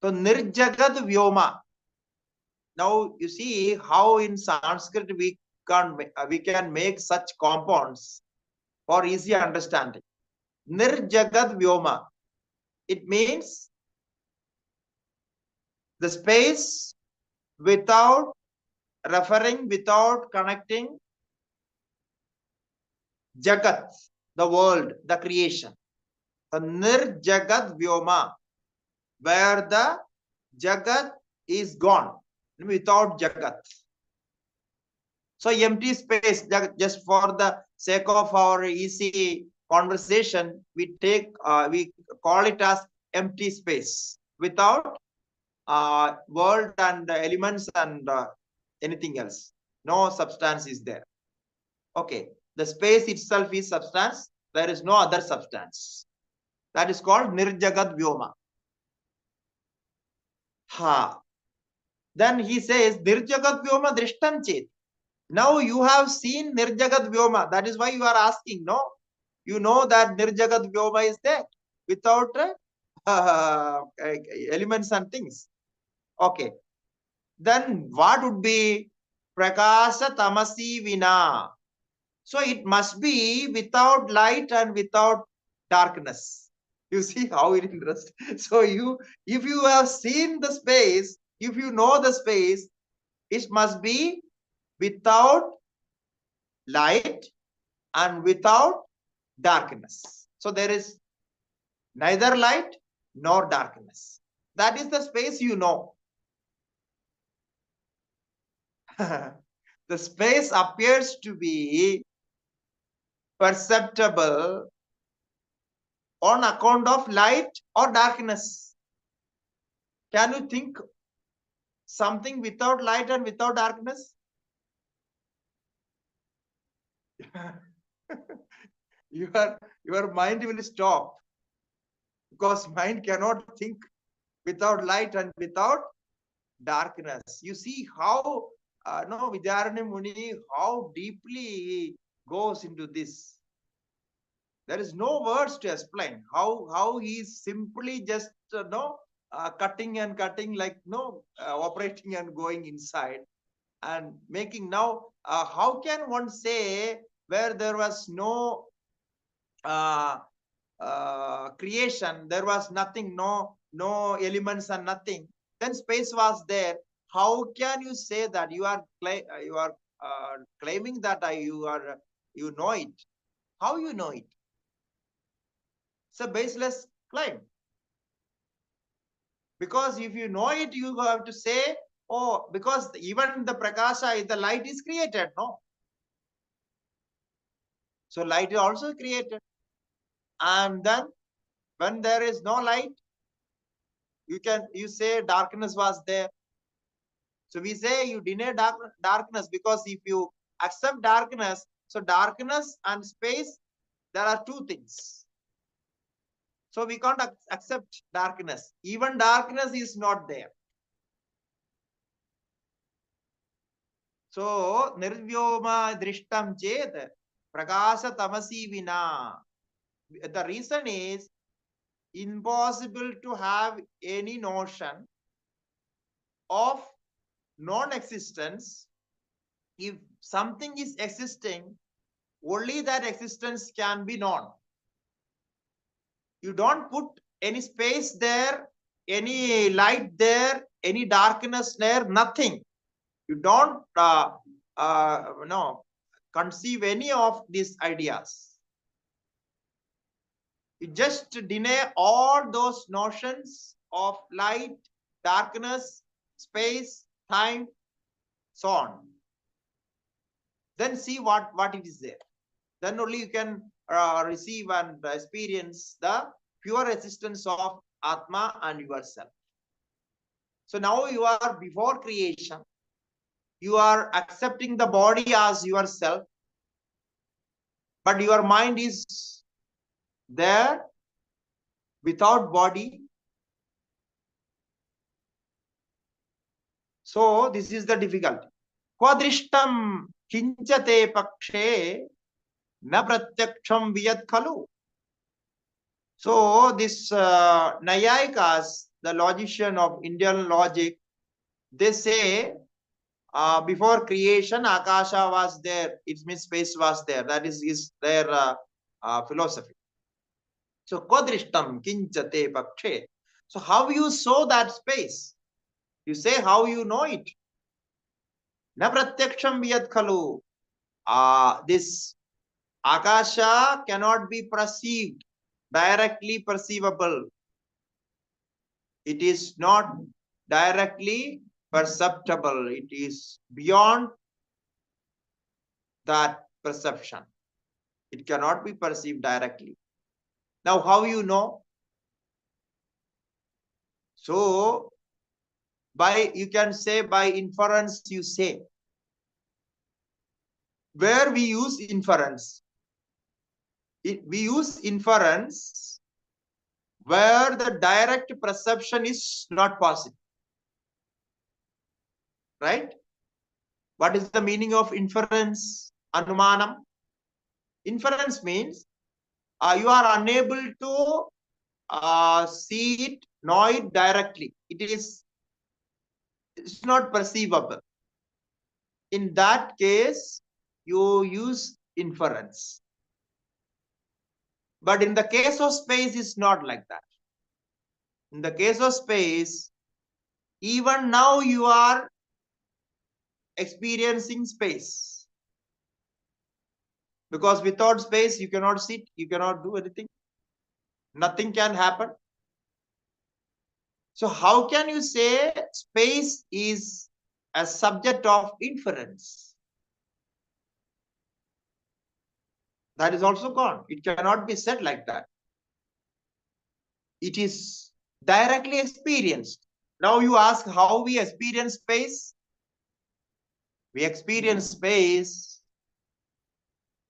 [SPEAKER 2] So Nirjagat Vyoma. Now you see how in Sanskrit we can make such compounds for easy understanding. Nirjagat Vyoma. It means the space without referring, without connecting Jagat, the world, the creation. The Nirjagat Vyoma, where the Jagat is gone, without Jagat. So empty space, just for the sake of our easy conversation, we call it as empty space, without world and elements and anything else. No substance is there. Okay. The space itself is substance. There is no other substance. That is called Nirjagat Vyoma. Then he says, Nirjagat Vyoma Drishtam Chet. Now you have seen Nirjagat Vyoma. That is why you are asking, no? You know that Nirjagat Vyoma is there without elements and things. Okay. Then what would be Prakasa Tamasi Vina? So it must be without light and without darkness. You see how it interests. So if you have seen the space, if you know the space, it must be without light and without darkness. So there is neither light nor darkness. That is the space you know. The space appears to be perceptible on account of light or darkness. Can you think something without light and without darkness? Your mind will stop, because mind cannot think without light and without darkness. You see how Vidyaranya Muni, how deeply he goes into this. There is no words to explain how he is simply just cutting and cutting, like operating and going inside and making. Now how can one say where there was no creation, there was nothing, no elements and nothing, then space was there? How can you say that? You are claiming that you know it. How you know it? It's a baseless claim. Because if you know it, you have to say, oh, because even the prakasha, the light is created, no? So light is also created. And then when there is no light, you say darkness was there. So we say you deny darkness, because if you accept darkness, so darkness and space, there are two things. So we can't accept darkness. Even darkness is not there. So nirvyoma drishtam chet prakasha tamasi vina. The reason is impossible to have any notion of non-existence. If something is existing, only that existence can be known. You don't put any space there, any light there, any darkness there, nothing. You don't conceive any of these ideas. You just deny all those notions of light, darkness, space, time, so on. Then see what it is there. Then only you can receive and experience the pure existence of Atma and yourself. So now you are before creation. You are accepting the body as yourself, but your mind is there without body. So this is the difficulty. Quadrishtam kinchate pakshe na pratyaksham viyat khalu. So this Nayayikas, the logician of Indian logic, they say before creation, Akasha was there. It means space was there. That is their philosophy. So Quadrishtam kinchate pakshe. So how you saw that space? You say how you know it. Na pratyaksham viyat khalu. This Akasha cannot be perceived, directly perceivable. It is not directly perceptible. It is beyond that perception. It cannot be perceived directly. Now, how you know? So, you can say by inference, you say. Where we use inference? We use inference where the direct perception is not possible. Right? What is the meaning of inference? Anumanam. Inference means you are unable to see it, know it directly. It's not perceivable. In that case, you use inference. But in the case of space, it's not like that. In the case of space, even now you are experiencing space. Because without space, you cannot sit, you cannot do anything. Nothing can happen. So how can you say space is a subject of inference? That is also gone. It cannot be said like that. It is directly experienced. Now you ask how we experience space. We experience space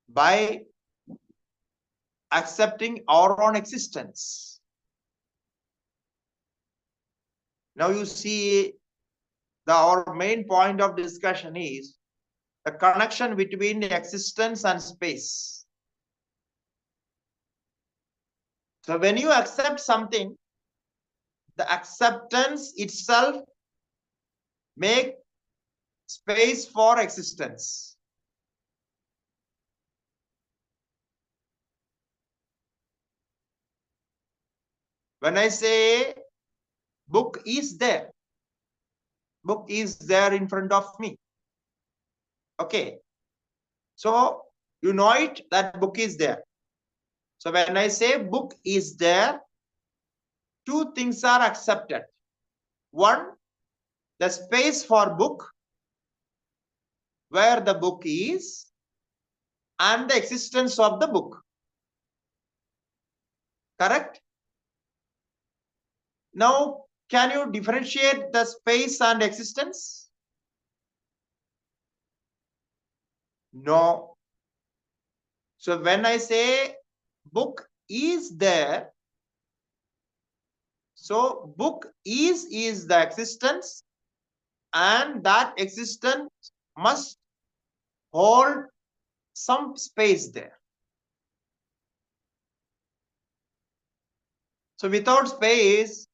[SPEAKER 2] by accepting our own existence. Now you see our main point of discussion is the connection between existence and space. So when you accept something, the acceptance itself makes space for existence. When I say book is there in front of me. Okay. So you know it, that book is there. So when I say book is there, two things are accepted. One, the space for book, where the book is, and the existence of the book. Correct? Now, can you differentiate the space and existence? No. So when I say book is there, so book is the existence, and that existence must hold some space there. So without space,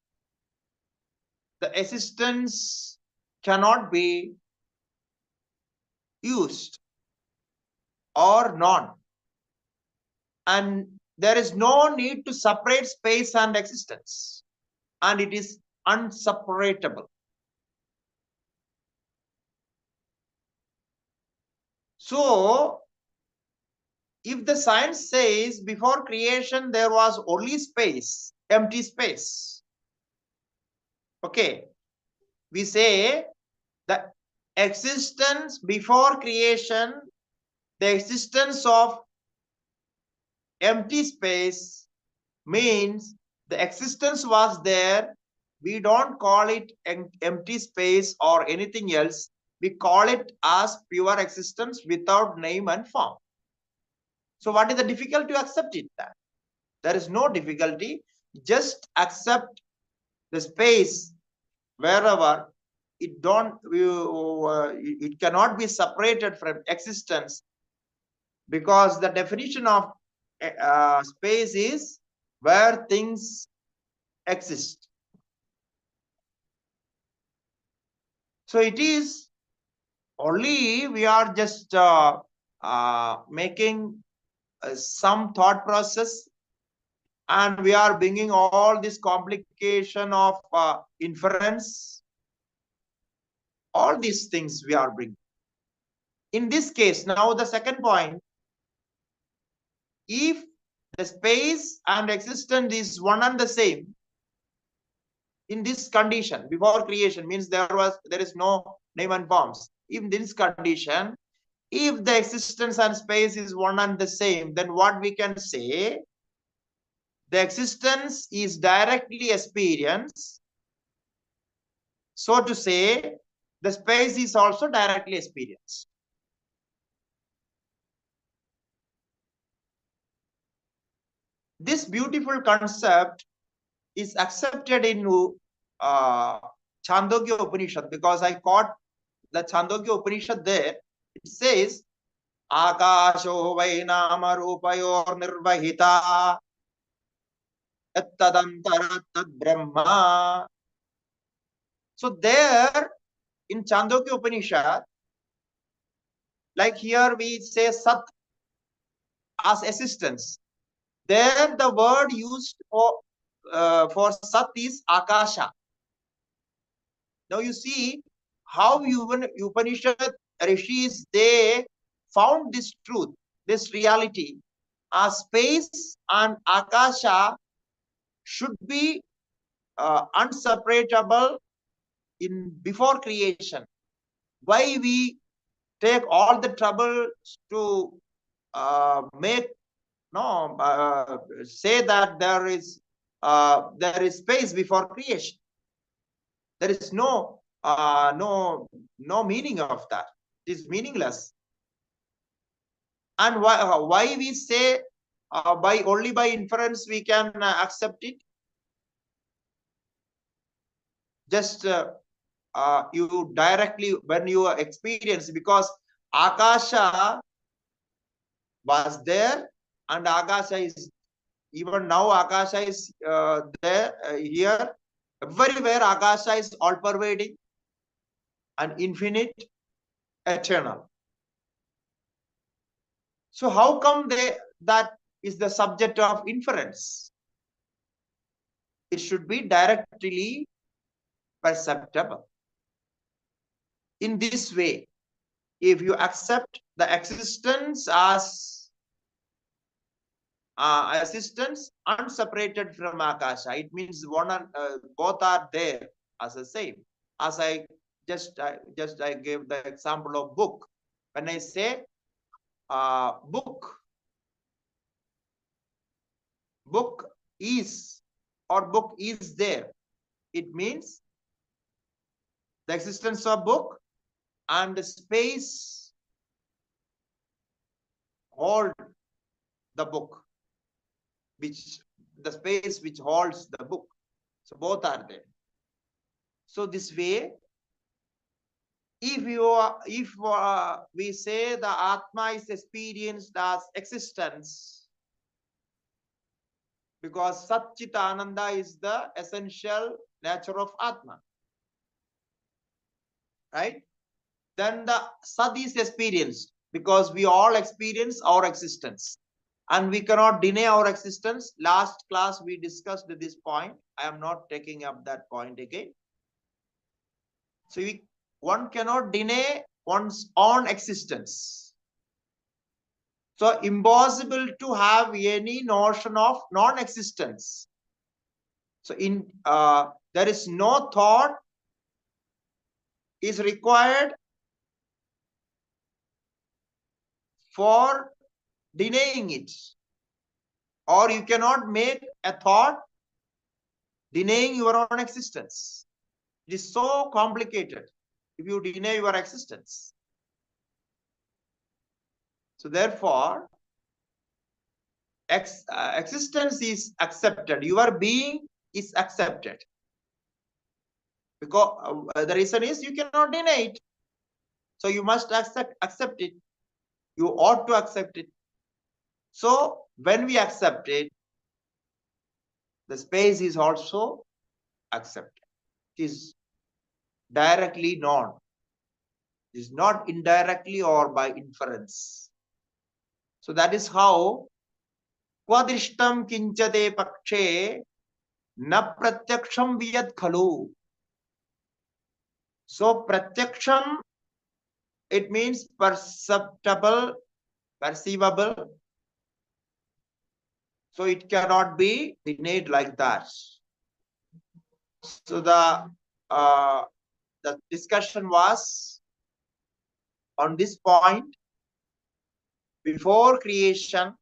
[SPEAKER 2] the existence cannot be used or known. And there is no need to separate space and existence. And it is unseparatable. So, if the science says before creation there was only space, empty space, okay, we say the existence before creation, the existence of empty space means the existence was there. We don't call it empty space or anything else. We call it as pure existence without name and form. So what is the difficulty to accept it? That there is no difficulty. Just accept the space wherever it cannot be separated from existence, because the definition of space is where things exist. So it is only we are just making some thought process, and we are bringing all this complication of inference. All these things we are bringing. In this case, now the second point, if the space and existence is one and the same, in this condition, before creation, means there is no name and forms. In this condition, if the existence and space is one and the same, then what we can say, the existence is directly experienced. So to say, the space is also directly experienced. This beautiful concept is accepted in Chandogya Upanishad, because I caught the Chandogya Upanishad there. It says, Akasho vai nama rupayor nirvahita ettadantara tad brahma. So there in Chandogya Upanishad, like here we say Sat as existence. There the word used for Sat is Akasha. Now you see how Upanishad Rishis, they found this truth, this reality, as space and Akasha should be unseparable in before creation. Why we take all the trouble to say that there is space before creation? There is no meaning of that. It is meaningless. And why we say only by inference we can accept it? Just you directly, when you experience, because Akasha was there, and Akasha is, even now Akasha is there, here, everywhere Akasha is all pervading and infinite, eternal. So how come that is the subject of inference? It should be directly perceptible. In this way, if you accept the existence as existence unseparated from Akasha, it means both are there as the same. As I gave the example of book. When I say book. Book is, or book is there. It means the existence of book and the space hold the book, which the space which holds the book. So both are there. So this way, if we say the Atma is experienced as existence, because Sat Chit Ananda is the essential nature of Atma, right? Then the Sat is experienced because we all experience our existence and we cannot deny our existence. Last class we discussed this point. I am not taking up that point again. So one cannot deny one's own existence. So impossible to have any notion of non-existence. So there is no thought is required for denying it, or you cannot make a thought denying your own existence. It is so complicated if you deny your existence. So therefore, existence is accepted. Your being is accepted. Because the reason is you cannot deny it. So you must accept it. You ought to accept it. So when we accept it, the space is also accepted. It is directly known. It is not indirectly or by inference. So that is how Kwadrishtam kinchate pakshe na pratyaksham viyat khalu. So pratyaksham, it means perceptible, perceivable. So it cannot be denied like that. So the discussion was on this point. Before creation,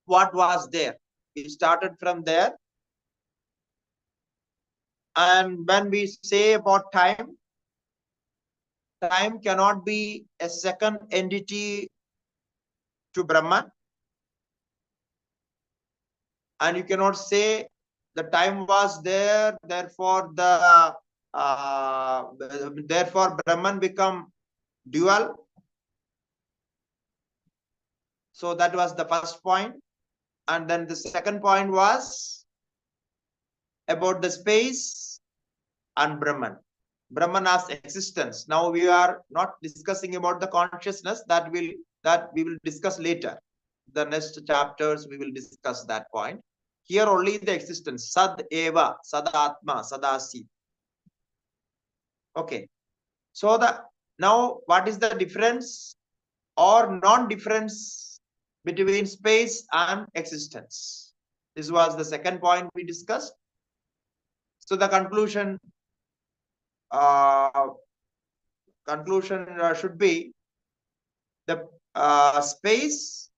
[SPEAKER 2] what was there? We started from there. And when we say about time, time cannot be a second entity to Brahman. And you cannot say the time was there, therefore therefore Brahman become dual. So that was the first point. And then the second point was about the space and Brahman. Brahman as existence. Now we are not discussing about the consciousness, that we will discuss later. The next chapters we will discuss that point. Here only the existence. Sad eva, sadatma, sadasi. Okay. So now what is the difference or non-difference between space and existence? This was the second point we discussed. So the conclusion should be the space.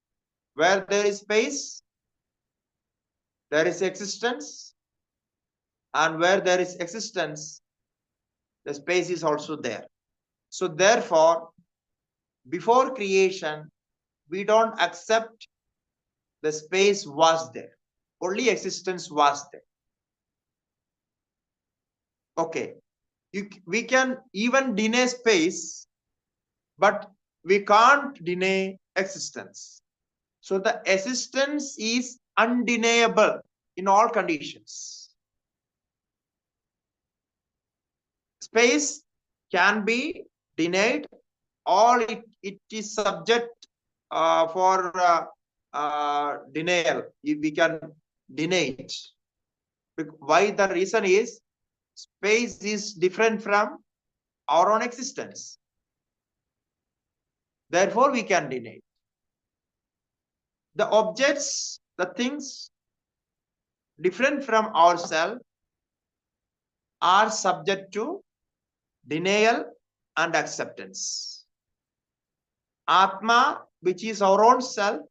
[SPEAKER 2] Where there is space, there is existence, and where there is existence, the space is also there. So therefore, before creation, we don't accept the space was there. Only existence was there. Okay. We can even deny space, but we can't deny existence. So the existence is undeniable in all conditions. Space can be denied, or it is subject for denial. We can deny it. Why? The reason is space is different from our own existence. Therefore, we can deny it. The objects, the things different from ourselves are subject to denial and acceptance. Atma which is our own self,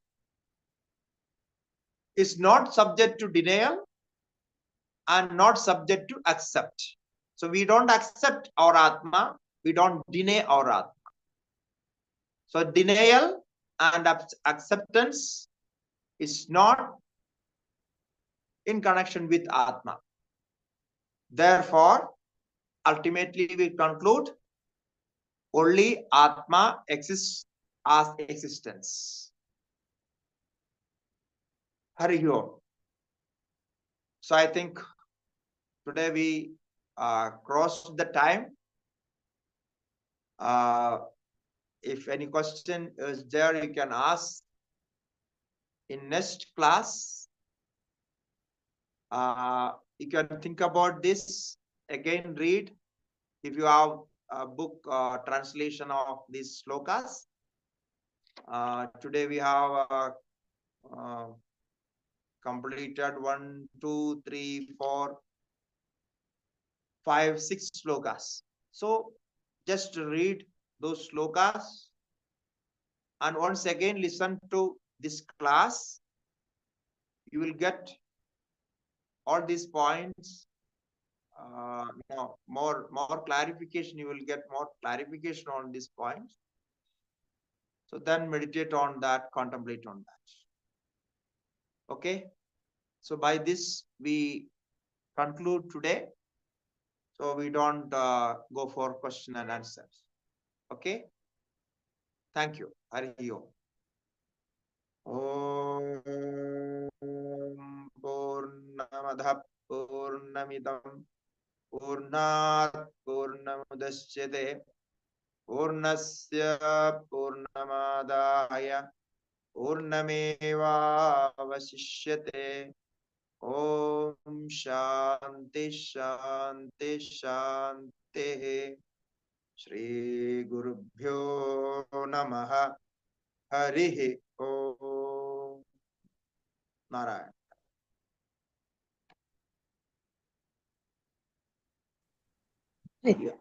[SPEAKER 2] is not subject to denial and not subject to accept. So we don't accept our Atma, we don't deny our Atma. So denial and acceptance is not in connection with Atma. Therefore, ultimately we conclude only Atma exists as existence. Hari Om. So I think today we crossed the time. If any question is there, you can ask in next class. You can think about this, again read. If you have a book translation of these slokas. Today we have completed 1, 2, 3, 4, 5, 6 slokas. So just read those slokas and once again listen to this class. You will get all these points. More clarification. You will get more clarification on these points. So then meditate on that, contemplate on that. Okay. So by this we conclude today. So we don't go for question and answers. Okay. Thank you. Hari Om. Om Purnamadah Purnamidam Purnat Purnamudashyate Purnasya Purnamadaya Purnameva Vasishyate. Om Shanti Shanti Shanti. Shri Gurubhyo Namaha. Harihi Om. Narayana.
[SPEAKER 3] Hari Om.